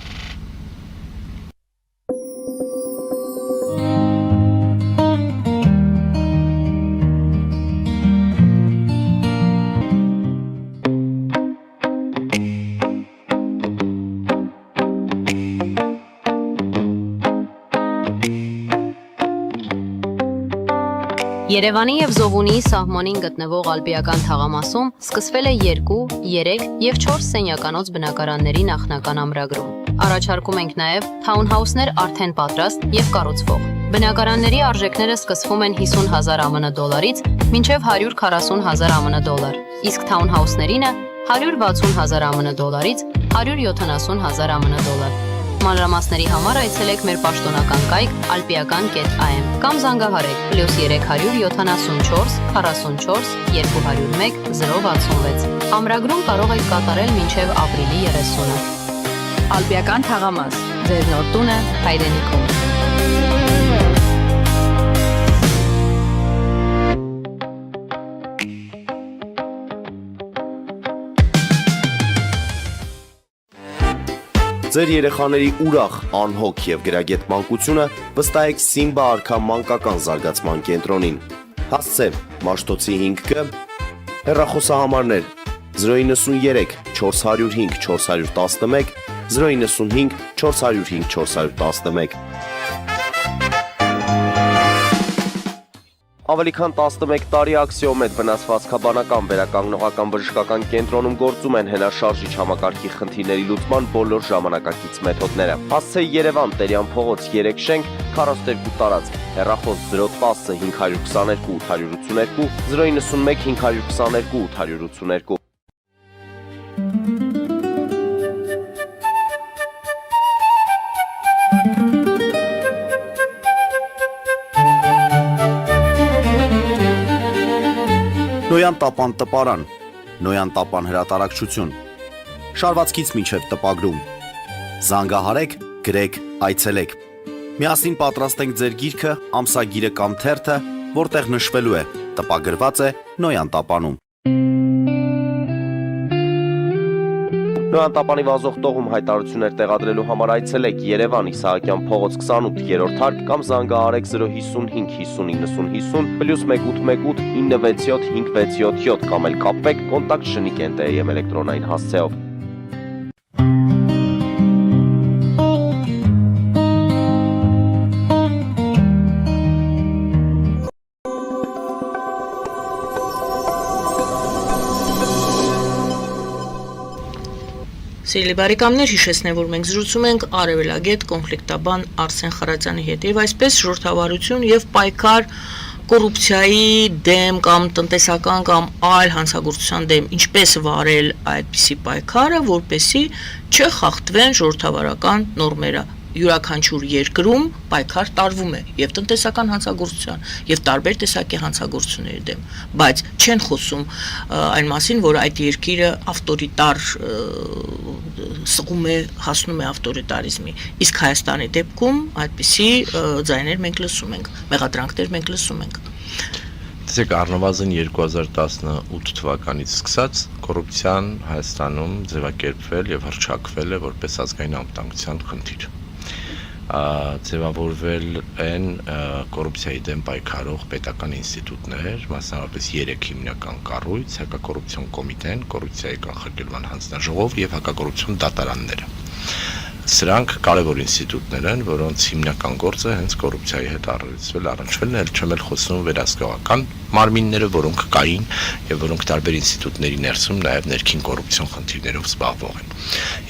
Երևանի եւ Զովունիի սահմանին գտնվող Ալպիական թաղամասում սկսվել է 2, 3 եւ 4 սենյականոց բնակարանների նախնական ամրագրում։ Առաջարկում ենք նաեւ թաունհաուսներ արդեն պատրաստ եւ կառուցվող։ Բնակարանների արժեքները սկսվում են 50,000 ԱՄՆ դոլարից մինչեւ 140,000 ԱՄՆ դոլար, իսկ թաունհաուսներինը 160,000 ԱՄՆ դոլարից 170,000 ԱՄՆ դոլար։ Մանրամասների համար այցելեք մեր պաշտոնական կայք alpiakan.am կամ զանգահարեք +374 44 201 066։ Ամրագրում կարող եք կատարել մինչև ապրիլի 30-ը։ Ալպիական թաղամաս, ձեր նոր տունը հայրենիքում։ Ձեր երեխաների ուրախ, անհոգ եւ գրագետ մանկությունը վստահեք Սիմբա արքա մանկական զարգացման կենտրոնին։ Հասցե Մաշտոցի 5Կ, հեռախոսահամարներ 093 405 411 095 405 411։ Ավելի քան 11 տարի Աքսիոմետ վնասվածքաբանական վերականգնողական բժշկական կենտրոնում գործում են հենաշարժիչ համակարգի խնդիրների լուծման բոլոր ժամանակակից մեթոդները։ Հասցե Երևան, Տերյան փողոց 3 շենք, 42 տարածք, հեռախոս 010 522 882 091 522 882։ Նոյան տապան տպարան, Նոյան տապան հրատարակչություն, շարվածքից մինչև տպագրում, զանգահարեք, գրեք, այցելեք, միասին պատրաստենք ձեր գիրքը, ամսագիրը կամ թերթը, որտեղ նշվելու է, տպագրված է Նոյան տապանում։ Նոյան տապանի վազող տողում հայտարարություններ տեղադրելու համար այցելեք Երևան Իսահակյան փողոց 28 երրորդ հարկ կամ զանգահարեք 055 50 90 50 +1 818 967 567 կամ էլ կապվեք կոնտակտ Շնիկ.am էլեկտրոնային հասցեով։ Սիրելի բարեկամներ, հիշեցնեմ, որ մենք զրուցում ենք արևելագետ կոնֆլիկտաբան Արսեն Խարատյանի հետ եւ այսպես ժողովրդավարություն եւ պայքար կոռուպցիայի դեմ կամ տնտեսական կամ այլ հանցագործության դեմ ինչպես վարել այդպիսի պայքարը, որպեսզի չխախտվեն ժողովրդավարական նորմերը։ Յուրաքանչյուր երկրում պայքար տարվում է եւ տնտեսական հանցագործության եւ տարբեր տեսակի հանցագործությունների դեմ, բայց չեն խոսում այն մասին, որ այդ երկիրը ավտորիտար սղում է, հասնում է ավտորիտարիզմի։ Իսկ Հայաստանի դեպքում այդպիսի ձայներ մենք լսում ենք, մեղադրանքներ մենք լսում ենք։ Տեսեք, առնվազն 2018 թվականից սկսած կոռուպցիան Հայաստանում ձևակերպվել եւ հռչակվել է որպես ազգային անվտանգության խնդիր։ Ձևավորվել են կոռուպցիայի դեմ պայքարող պետական ինստիտուտներ, մասնավորապես 3 հիմնական կառույց՝ հակակոռուպցիոն կոմիտեն, կոռուպցիայի կանխարգելման հանձնաժողով եւ հակակոռուպցիոն դատարանները։ Սրանք կարևոր ինստիտուտներ են, որոնց հիմնական գործը հենց կոռուպցիայի հետ առնչվելն է, չեմ էլ խոսում վերահսկողական մարմինները, որոնք կային եւ որոնք տարբեր ինստիտուտների ներսում նաեւ ներքին կոռուպցիոն խնդիրներով զբաղվող են։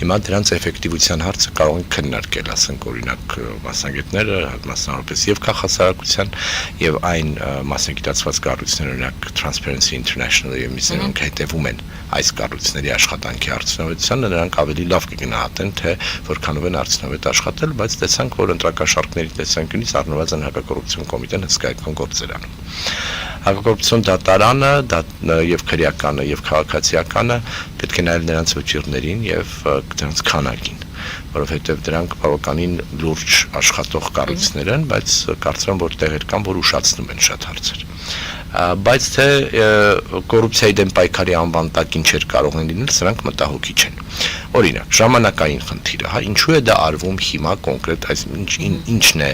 Հիմա դրանց էֆեկտիվության հարցը կարող են քննարկել, ասենք օրինակ մասնագետները, մասնավորապես եւ քաղաքասարակության եւ այն մասնագիտացված կառույցներ, օրինակ Transparency International-ը եւ մյուսներն հետեւում են այս կառույցների աշխատանքի արդյունավետությանը, նրանք ավելի լավ կգնահատեն, թե որքանով են արդյունավետ աշխատել, բայց տեսանք, որ ընտրակաշառքների տեսանկյունից առնվազն հակակոռուպցիոն կոմիտեն հսկայական գործեր անում։ Հակակոռուպցիոն դատարանը եւ քրեականը եւ քաղաքացիականը պետք է նայել նրանց վճիռներին եւ դրանց քանակին, որովհետեւ դրանք բավականին լուրջ աշխատող կառույցներ են, բայց կարծում եմ, որ տեղեր կան, որ ուշացնում են շատ հարցեր։ Բայց թե կոռուպցիայի դեմ պայքարի անվան տակ ինչեր կարող են լինել, սրանք մտահոգիչ են։ Օրինակ, ժամանակային խնդիրը, հա, ինչու է դա արվում հիմա կոնկրետ, այսինքն ինչն է,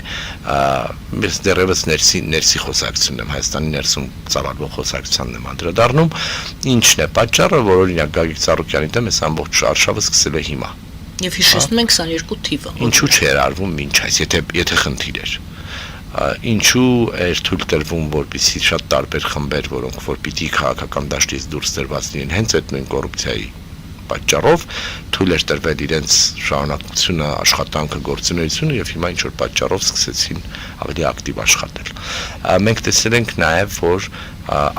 ես դեռևս ներսի խոսակցությունն եմ, Հայաստանի ներսում ծավալվող խոսակցությանն եմ անդրադառնում, ինչն է պատճառը, որ օրինակ Գագիկ Ծառուկյանի դեմ այս ամբողջ արշավը սկսել է հիմա։ Եվ հիշեցնում ենք 22 թիվը։ Ինչու չէր արվում մինչ այս, եթե խնդիր էր։ Ինչու էր թույլ տրվում, որպեսզի շատ տարբեր խմբեր, որոնք որ պիտի քաղաքական դաշտից դուրս տրված լինեն, հենց այդ նույն կոռուպցիայի պատճառով թույլ էր տրվել իրենց շարունակությունը, աշխատանքը, գործունեությունը եւ հիմա ինչ որ պատճառով սկսեցին ավելի ակտիվ աշխատել։ Մենք տեսել ենք նաեւ, որ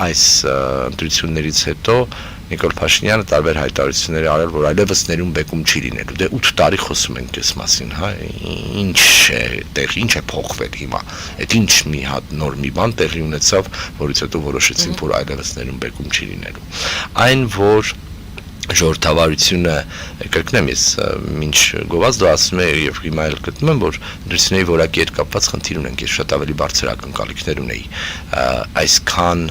այս ընտրություններից հետո Նիկոլ Փաշինյանը տարբեր հայտարարություններ արել, որ այլևս ներում բեկում չի լինելու։ Դե 8 տարի խոսում ենք այս մասին, հա, ինչ է փոխվել հիմա։ Այդ ինչ մի հատ նոր մի բան տեղի ունեցավ, որից հետո որոշեցին, որ այլևս ներում բեկում չի լինելու։ Այն, որ ժողովրդավարությունը, կրկնեմ, ես մինչ գովազդը ասում եմ եւ հիմա էլ գտնում եմ, որ դրսի որակի հետ կապված խնդիր ունենք, ես շատ ավելի բարձր ակնկալիքներ ունեի, այսքան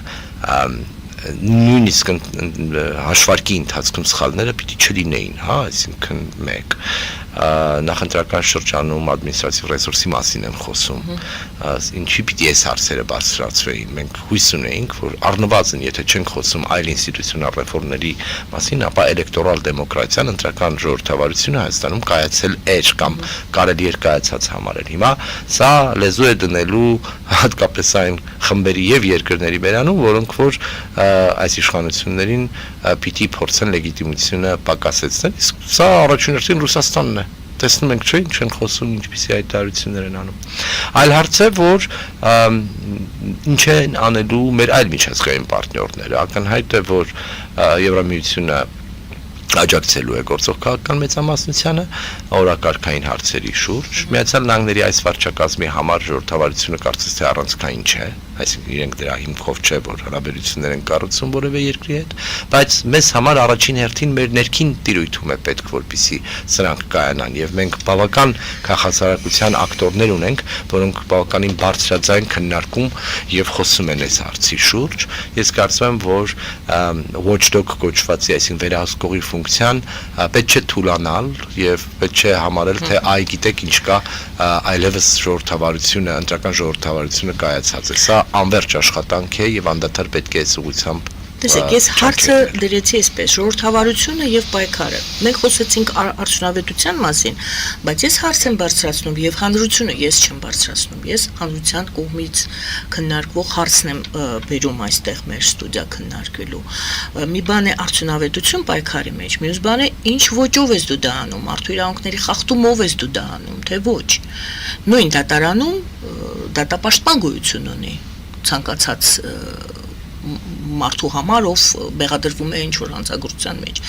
նույնիսկ հաշվարկի ընթացքում սխալները պիտի չլինեին, հա, այսինքն մեկ նախընտրական շրջանում ադմինիստրատիվ ռեսուրսի մասին են խոսում, ինչի պիտի այս հարցերը բարձրացվեին, մենք հույս ունեինք, որ առնվազն եթե չենք խոսում այլ ինստիտուցիոնալ ռեֆորմների մասին, ապա էլեկտորալ դեմոկրատիան, ընտրական ժողովրդավարությունը Հայաստանում կայացել էր կամ կարելի էր կայացած համարել։ Հիմա սա լեզու է դնելու հատկապես այն խմբերի եւ երկրների բերանում, որոնք որ այս իշխանություններին պիտի փորձեն լեգիտիմությունը պակասեցնել, իսկ սա առաջին հերթին Ռուսաստանն է։ Տեսնում ենք, չէ՞, ինչ են խոսում, ինչպիսի հայտարարություններ են անում։ Այլ հարց է, որ ինչ են անելու մեր այլ միջազգային պարտներները։ Ակնհայտ է, որ Եվրամիությունը աջակցելու է գործող քաղաքական մեծամասնությանը օրակարգային հարցերի շուրջ։ Միացյալ Նահանգների այս վարչակազմի համար ժողովրդավարությունը կարծես թե առանցքային չէ, այսինքն իրենք դրա հիմքով չէ, որ հարաբերություններ են կառուցում որևէ երկրի հետ, բայց մեզ համար առաջին հերթին մեր ներքին տիրույթում է պետք, որպեսզի սրանք կայանան, եւ մենք բավական քաղաքասարակության ակտորներ ունենք, որոնք բավականին բարձրաձայն քննարկում եւ խոսում են այս հարցի շուրջ։ Ես կարծում եմ, որ watchdog կոչվածի, այսինքն վերահսկողի ֆունկցիան պետք չէ թուլանալ եւ պետք չէ համարել, թե այ գիտեք ինչ կա, այլևս ժողովրդավարությունը, ընտրական ժողովրդավարությունը կայացած է։ Սա անվերջ աշխատանք է եւ անդադար պետք է այս ուղղությամբ Տեսեք, ես հարցը դրեցի այսպես, ժողովրդավարությունը եւ պայքարը։ Մենք խոսեցինք արդյունավետության մասին, բայց ես հարց եմ բարձրացնում եւ հանրությունը ես չեմ բարձրացնում։ Ես հանրության կողմից քննարկվող հարցն եմ բերում այստեղ մեր ստուդիա քննարկելու։ Մի բան է արդյունավետություն պայքարի մեջ, մյուս բան է ինչ ոճով ես դու դա անում, մարդու իրավունքների խախտումով ես դու դա անում, թե ոչ։ Նույն դատարանում դատապաշտպան գոյություն ունի ցանկացած մարդու համար, ով բեղադրվում է ինչ-որ հանցագործության մեջ։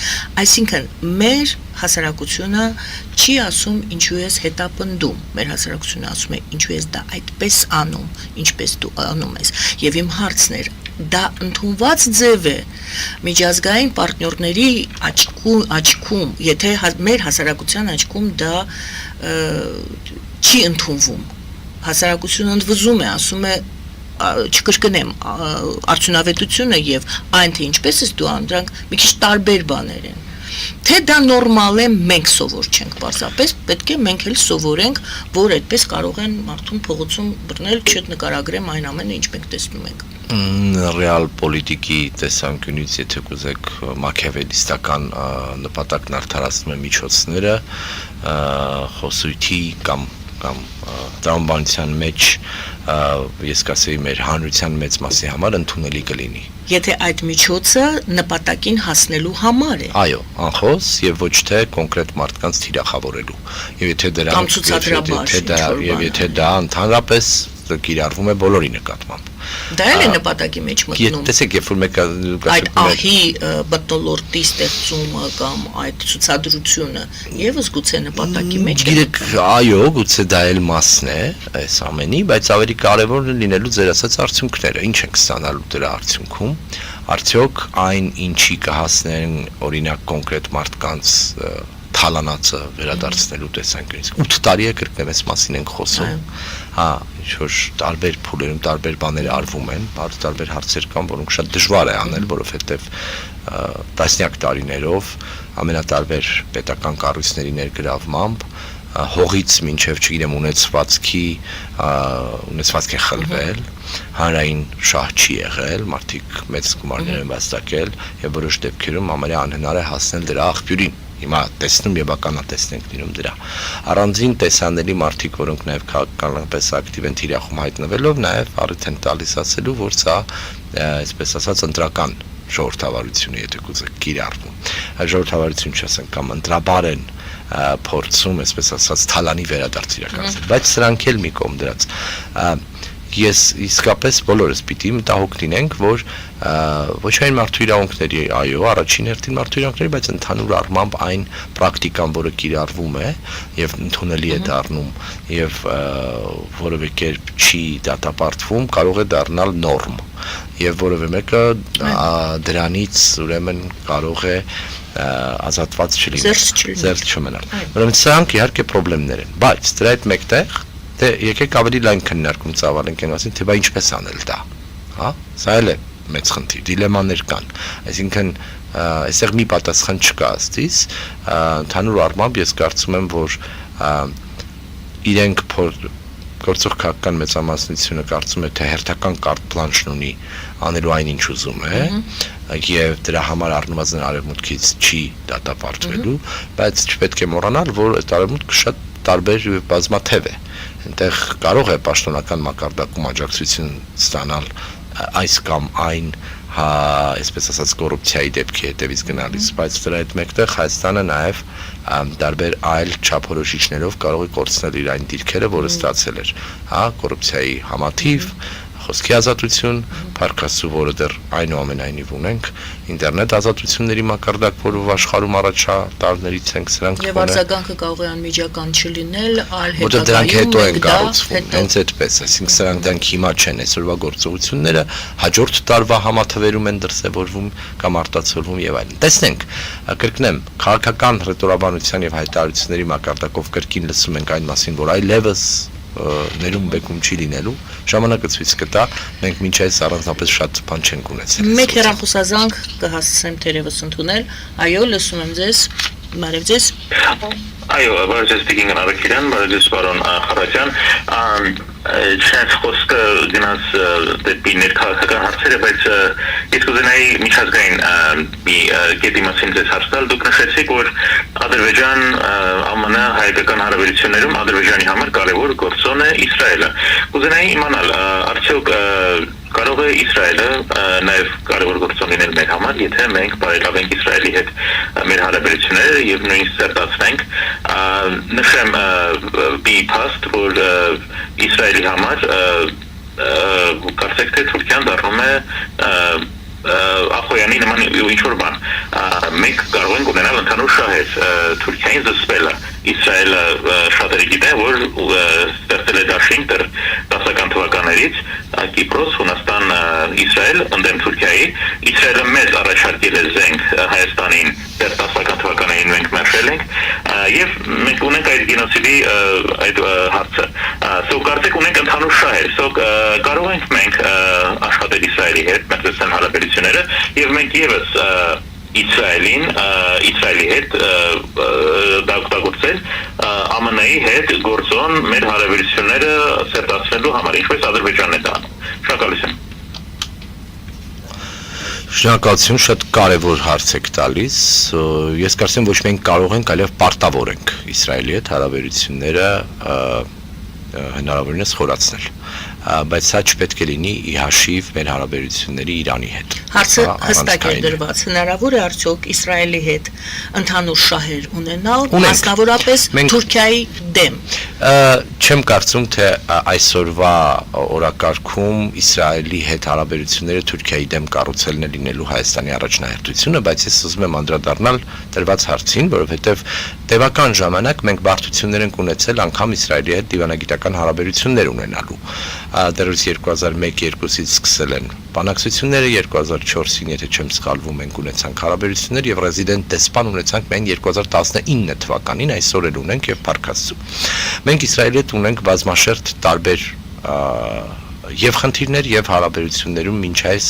Այսինքն, մեր հասարակությունը չի ասում ինչու ես հետապնդում, մեր հասարակությունը ասում է ինչու ես դա այդպես անում, ինչպես դու անում ես։ Եվ իմ հարցն էր, դա ընդունված ձև է միջազգային պարտներների աչքում, եթե մեր հասարակության աչքում դա չի ընդունվում։ Հասարակությունը ընդվզում է, ասում է չկրկնեմ, արդյունավետությունը եւ այն թե ինչպես ես դու անում, դրանք մի քիչ տարբեր բաներ են։ Թե դա նորմալ է, մենք սովոր չենք, պարզապես պետք է մենք էլ սովորենք, որ այդպես կարող են մարդուն փողոցում բռնել, չնկարագրեմ այն ամենը, ինչ մենք տեսնում ենք։ Ռեալ պոլիտիկի տեսանկյունից, եթե կուզեք մաքիավելիստական նպատակն արդարացնում է միջոցները, խոսույթի կամ տրամաբանության մեջ ես կասեի մեր հանրության մեծ մասի համար ընդունելի կլինի։ Եթե այդ միջոցը նպատակին հասնելու համար է։ Այո, անխոս եւ ոչ թե կոնկրետ մարդկանց թիրախավորելու։ Եվ եթե դրանք եւ եթե դա ընդհանրապես կիրառվում է բոլորի նկատմամբ։ Դա էլ է նպատակի մեջ մտնում։ Տեսեք, երբ որ մեկը այդ ահի մթնոլորտի ստեղծումը կամ այդ ցուցադրությունը եւս գուցե նպատակի մեջ է։ Գիտեք, այո, գուցե դա էլ մասն է այս ամենի, բայց ավելի կարևոր լինելու ձեր ասած արդյունքները։ Ինչ ենք ստանալու դրա արդյունքում։ Արդյոք այն ինչի կհասնեն օրինակ կոնկրետ մարդկանց թալանածը վերադարձնելու տեսանկյունից 8 տարի է կրկնեմ այս մասին ենք խոսում, հա, ինչ-որ տարբեր փուլերում տարբեր բաներ արվում են, տարբեր հարցեր կան, որոնք շատ դժվար է անել, որովհետև տասնյակ տարիներով ամենատարբեր պետական կառույցների ներգրավմամբ հողից մինչև, չգիտեմ, ունեցվածք է խլվել, հանրային շահ չի եղել, մարդիկ մեծ գումարներ են վաստակել եւ որոշ դեպքերում ամենա անհնար է հասնել դրա աղբյուրին։ Հիմա տեսնում եւ ականատեսնենք լինում դրա։ Առանձին տեսանելի մարդիկ, որոնք նաեւ քաղաքականապես ակտիվ են թիրախում հայտնվելով, նաեւ առիթ են տալիս ասելու, որ սա, այսպես ասած, ընտրական ժողովրդավարություն է, եթե կուզեք կիրառվում։ Ժողովրդավարություն չասենք կամ ընտրաբար են փորձում, այսպես ասած, թալանի վերադարձ իրականացնել, բայց սրանք էլ մի կողմ դրած։ Ես իսկապես բոլորս պիտի մտահոգ լինենք, որ ոչ այն մարդու իրավունքների, այո, առաջին հերթին մարդու իրավունքների, բայց ընդհանուր առմամբ այն պրակտիկան, որը կիրառվում է եւ ընդունելի է դառնում եւ որևէ կերպ չի դատապարտվում, կարող է դառնալ նորմ եւ որևէ մեկը դրանից ուրեմն կարող է ազատված չլինել, զերծ չմնալ։ Ուրեմն սրանք իհարկե խնդիրներ են, բայց դրա հետ մեկտեղ դե եկեք ավելի լայն քննարկում ծավալենք այն մասին, թե բա ինչպես անել դա, հա? Սա էլ է մեծ խնդիր, դիլեմաներ կան։ Այսինքն այստեղ մի պատասխան չկա ըստիս, ընդհանուր առմամբ ես կարծում եմ, որ իրենք գործող քաղաքական մեծամասնությունը կարծում է, թե հերթական կարտ պլանշն ունի անելու այն ինչ ուզում է, եւ դրա համար առնվազն արևմուտքից չի դատապարտվելու, բայց չպետք է մոռանալ, որ այդ արևմուտքը շատ տարբեր եւ բազմաթև է։ Այնտեղ կարող է պաշտոնական մակարդակում աջակցություն ստանալ այս կամ այն, հա, այսպես ասած կոռուպցիայի դեպքի հետևից գնալիս, բայց դրա հետ մեկտեղ Հայաստանը նաեւ տարբեր այլ չափորոշիչներով կարող է կորցնել իր այն դիրքերը, որը ստացել էր, հա, կոռուպցիայի համաթիվ, խոսքի ազատություն, փառքաստու, որը դեռ այնուամենայնիվ ունենք, ինտերնետ ազատությունների մակարդակ, որով աշխարհում առաջատարներից ենք, սրանք եւ արձագանքը կարող է անմիջական չլինել, այլ հետագայում դրանք հետո են կառուցվում, հենց այդպես, այսինքն սրանք դրանք հիմա չեն, այսօրվա գործողությունները հաջորդ տարվա համաթվերում են դրսևորվում կամ արտացոլվում եւ այլն։ Տեսնենք, կրկնեմ, քաղաքական հռետորաբանության եւ հայտարարությունների մակարդակով կրկին լսում ենք այն մասին, որ այլևս ներում բեկում չի լինելու, ժամանակը ցույց կտա, մենք մինչ այս առանձնապես շատ բան չենք ունեցել։ Մեկ հեռախոսազանգ կհասցնեմ թերևս ընդունել, այո, լսում եմ ձեզ, բարև ձեզ։ Այո, բարև ձեզ, speaking Արաքիրյան, բարև ձեզ, պարոն Խարատյան։ Չնայած խոսքը գնաց դեպի ներքաղաքական հարցերը, բայց ես կուզենայի միջազգային մի կետի մասին ձեզ հարց տալ։ Դուք նշեցիք, որ Ադրբեջան ԱՄՆ հայկական հարաբերություններում Ադրբեջանի համար կարևոր գործոն է Իսրայելը։ Կուզենայի իմանալ, արդյոք կարող է Իսրայելը նաև կարևոր գործոն լինել մեր համար, եթե մենք բարելավենք Իսրայելի հետ մեր հարաբերությունները եւ նույնիսկ սերտացնենք։ Նշեմ մի փաստ, որ Իսրայելի համար կարծեք թե Թուրքիան դառնում է Ախոյանի նման ինչ-որ բան։ Մենք կարող ենք ունենալ ընդհանուր շահեր Թուրքիային զսպելը։ Իսրայելը շատերը գիտեն, որ ստեղծել է դաշինք դեռ 10-ական թվականներից Կիպրոս, Հունաստան, Իսրայել ընդդեմ Թուրքիայի։ Իսրայելը մեզ առաջարկել է զենք Հայաստանին դեռ 10-ական թվականներին մենք մերժել ենք եւ մենք ունենք այդ գենոցիդի այդ հարցը։ Սա կարծեք ունենք ընդհանուր շահեր, սա կարող ենք մենք աշխատել Իսրայելի հետ, մերձեցնել հարաբերությունները եւ մենք եւս Իսրայելի հետ օգտագործել ԱՄՆ-ի հետ գործոն մեր հարաբերությունները սերտացնելու համար, ինչպես Ադրբեջանն է դա անում։ Շնորհակալություն։ Շնորհակալություն, շատ կարևոր հարց եք տալիս։ Ես կարծեմ ոչ մենք կարող ենք, այլև պարտավոր ենք Իսրայելի հետ հարաբերությունները հնարավորինս խորացնել, բայց սա չպետք է լինի ի հաշիվ մեր հարաբերությունների Իրանի հետ։ Հարցը հստակ է դրված, հնարավոր է արդյոք Իսրայելի հետ ընդհանուր շահեր ունենալ, մասնավորապես Թուրքիայի դեմ։ Չեմ կարծում, թե այսօրվա օրակարգում Իսրայելի հետ հարաբերությունները Թուրքիայի դեմ կառուցելն է լինելու Հայաստանի առաջնահերթությունը, բայց ես ուզում եմ անդրադառնալ տրված հարցին, որովհետև տևական ժամանակ մենք բարդություններ ենք ունեցել անգամ Իսրայելի հետ դիվանագիտական հարաբերություններ ունենալու։ Դեռ 2001-2-ից սկսել են բանակցությունները, 2004-ին, եթե չեմ սխալվում, մենք ունեցանք հարաբերություններ եւ ռեզիդենտ դեսպան ունեցանք միայն 2019 թվականին, այսօր էլ ունենք եւ փառքաստու։ Մենք Իսրայելի հետ ունենք բազմաշերտ տարբեր եւ խնդիրներ եւ հարաբերություններում մինչ այս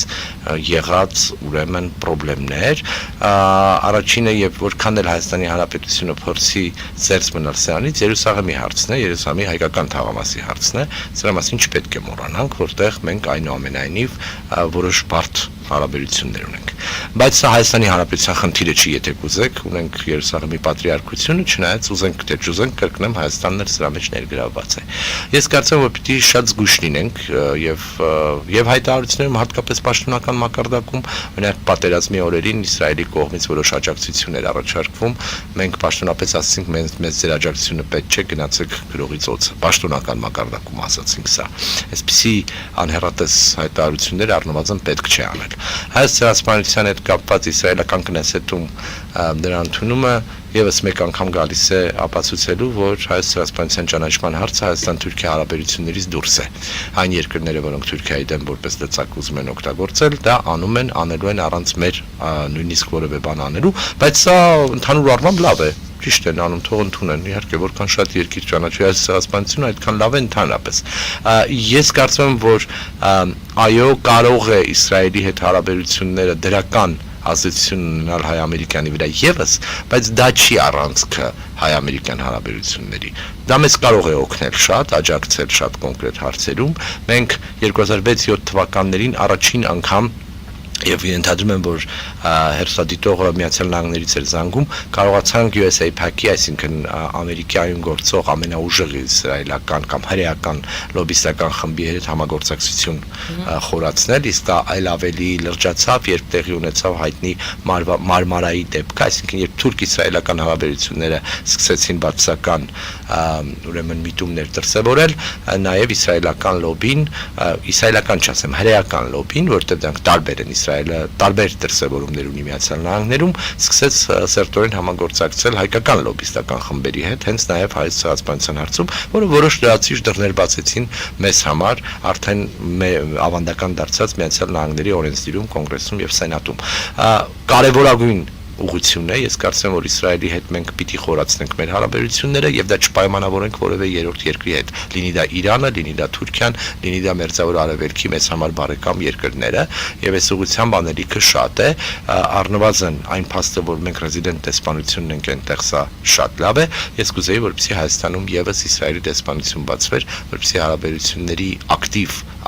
եղած ուրեմն խնդիրներ, առաջինը եւ որքան էլ Հայաստանի Հանրապետությունը փորձի ծերծ մնալ սրանից, Երուսաղեմի հարցն է, Երուսաղեմի հայկական թաղամասի հարցն է, սրա մասին չպետք է մոռանանք, որտեղ մենք այնուամենայնիվ որոշ բարդ հարաբերություններ ունենք։ Բայց սա Հայաստանի Հանրապետության խնդիրը չի, եթե կուզեք, ունենք Երուսաղեմի պատրիարքությունը, չնայած ուզենք թե չուզենք, կրկնեմ, Հայաստանն էլ սրա մեջ ներգրավված է։ Ես կարծեմ, որ պիտի շատ զգույշ լինենք եւ հայտարարություններում հատկապես պաշտոնական մակարդակում, օրինակ պատերազմի օրերին Իսրայելի կողմից որոշ աջակցություններ առաջարկվում, մենք պաշտոնապես ասացինք, մեզ ձեր աջակցությունը պետք չէ, գնացեք գրողից օձը, պաշտոնական մակարդակում ասացինք սա։ Այսպիսի անհեռատես հայտարարություններ առնվազն պետք չէ անել։ Հայոց ցեղասպանության հետ կապված իսրայելական կնեսետում դրա ընդունումը եւս մեկ անգամ գալիս է ապացուցելու, որ հայոց ցեղասպանության ճանաչման հարցը Հայաստան-Թուրքիա հարաբերություններից դուրս է։ Այն երկրները, որոնք Թուրքիայի դեմ որպես լծակ ուզում են օգտագործել, դա անում են, անելու են առանց մեր նույնիսկ որևէ բան անելու, բայց սա ընդհանուր առմամբ լավ է։ Ճիշտ են անում, թող ընդունեն, իհարկե, որքան շատ երկիր ճանաչի այս ցեղասպանությունը, այդքան լավ է ընդհանրապես։ Ես կարծում եմ, որ այո, կարող է Իսրայելի հետ հարաբերությունները դրական ազդեցություն ունենալ հայ-ամերիկյանի վրա եւս, բայց դա չի առանցքը հայ-ամերիկյան հարաբերությունների։ Դա մեզ կարող է օգնել շատ, աջակցել շատ կոնկրետ հարցերում։ Մենք 2006-7 թվականներին առաջին անգամ եւ ենթադրում եմ, որ հերթադիտողը Միացյալ Նահանգներից էր զանգում, կարողացանք USAPAC-ի, այսինքն Ամերիկայում գործող ամենաուժեղ իսրայելական կամ հրեական լոբիստական խմբի հետ համագործակցություն խորացնել, իսկ դա այլ ավելի լրջացավ, երբ տեղի ունեցավ հայտնի Մարմարայի դեպքը, այսինքն երբ թուրք-իսրայելական հարաբերությունները սկսեցին բացական ուրեմն միտումներ դրսևորել, նաեւ իսրայելական լոբին, իսրայելական չասեմ, հրեական լոբին, որտեղ դրանք տարբեր են, Իսրայելը տարբեր դրսևորումներ ունի Միացյալ Նահանգներում, սկսեց սերտորեն համագործակցել հայկական լոբիստական խմբերի հետ, հենց նաև հայոց ցեղասպանության հարցում, որը որոշ լրացիչ դռներ բացեցին մեզ համար, արդեն ավանդական դարձած Միացյալ Նահանգների օրենսդիրում, կոնգրեսում եւ սենատում։ Կարևորագույն ուղղությունն է, ես կարծեմ, որ Իսրայելի հետ մենք պիտի խորացնենք մեր հարաբերությունները եւ դա չպայմանավորենք որևէ երրորդ երկրի հետ, լինի դա Իրանը, լինի դա Թուրքիան, լինի դա Մերձավոր Արևելքի մեծ համար բարեկամ երկրները, եւ այս ուղղությամբ անելիքը շատ է, առնվազն այն փաստը, որ մենք ռեզիդենտ դեսպանությունն ենք այնտեղ, սա շատ լավ է, ես կուզեի, որպեսզի Հայաստանում եւս Իսրայելի դեսպանություն բացվեր, որպեսզի հարաբերությունների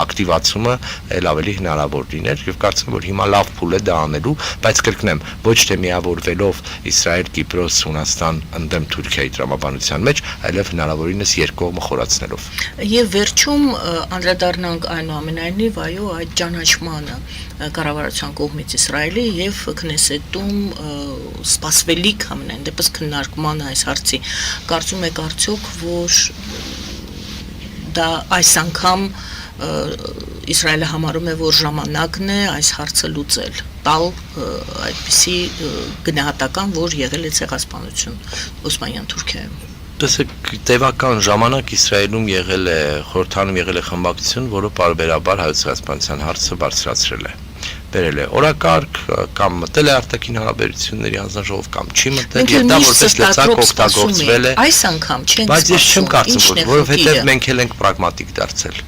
ակտիվացումը ել ավելի հնարավոր լիներ եւ կարծեմ, որ հիմա լավ փուլ է դա անելու, բայց կրկնեմ, ոչ թե միավորվելով Իսրայել, Կիպրոս, Հունաստան ընդդեմ Թուրքիայի տրամաբանության մեջ, այլև հնարավորինս երկկողմը խորացնելով։ Եվ վերջում անդրադառնանք այնուամենայնիվ այո այդ ճանաչմանը կառավարության կողմից Իսրայելի եւ Քնեսետում սպասվելիք ամենայն դեպս քննարկման այս հարցի կարծում եք արդյոք որ դա այս անգամ Իսրայելը համարում է, որ ժամանակն է այս հարցը լուծել, տալ այդպիսի գնահատական, որ եղել է ցեղասպանություն Օսմանյան Թուրքիայում։ Տեսեք, տևական ժամանակ Իսրայելում եղել է, խորհրդանում եղել է խմբակցություն, որը պարբերաբար հայոց ցեղասպանության հարցը բարձրացրել է։ Բերել է օրակարգ կամ մտել է արտաքին հարաբերությունների հանձնաժողով կամ չի մտել եւ դա որպես լծակ օգտագործվել է այս անգամ չենք բայց ես չեմ կարծում որովհետեւ մենք էլ ենք պրագմատիկ դարձել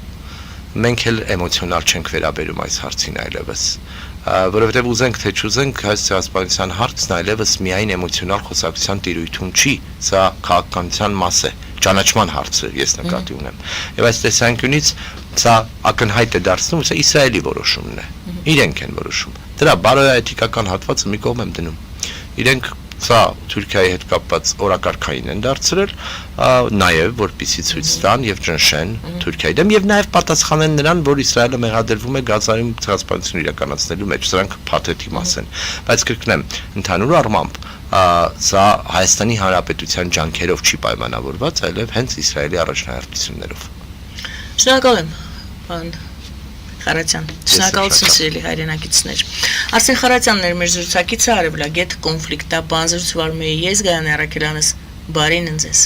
մենք էլ էմոցիոնալ չենք վերաբերում այս հարցին այլևս որովհետեւ ուզենք թե չուզենք հայոց ցեղասպանության հարցն այլևս միայն էմոցիոնալ խոսակցության տիրույթում չի սա քաղաքականության մաս է ճանաչման հարցը ես նկատի ունեմ եւ այս տեսանկյունից սա ակնհայտ է դարձնում սա Իսրայելի որոշումն է իրենք են որոշում դրա բարոյայթիկական հատվածը մի կողմ եմ դնում իրենք սա Թուրքիայի հետ կապված օրակարգային են դարձրել նաև որպեսզի ցույց տան եւ ճնշեն Թուրքիայի դեմ եւ նաև պատասխանեն նրան որ Իսրայելը մեղադրվում է Գազայում ցեղասպանություն իրականացնելու մեջ սրանք փաթեթի մաս են բայց կրկնեմ ընդհանուր առմամբ սա Հայաստանի Հանրապետության ջանքերով չի պայմանավորված այլև հենց Իսրայելի առաջնահերթություններով Շնորհակալ եմ պարոն Խարատյան, շնորհակալություն սիրելի հայրենակիցներ։ Արսեն Խարատյանն էր մեր զրուցակիցը, արևելագետ կոնֆլիկտաբան զրուցվարում էի ես Գայանե Առաքելյանս, բարին ընձեզ։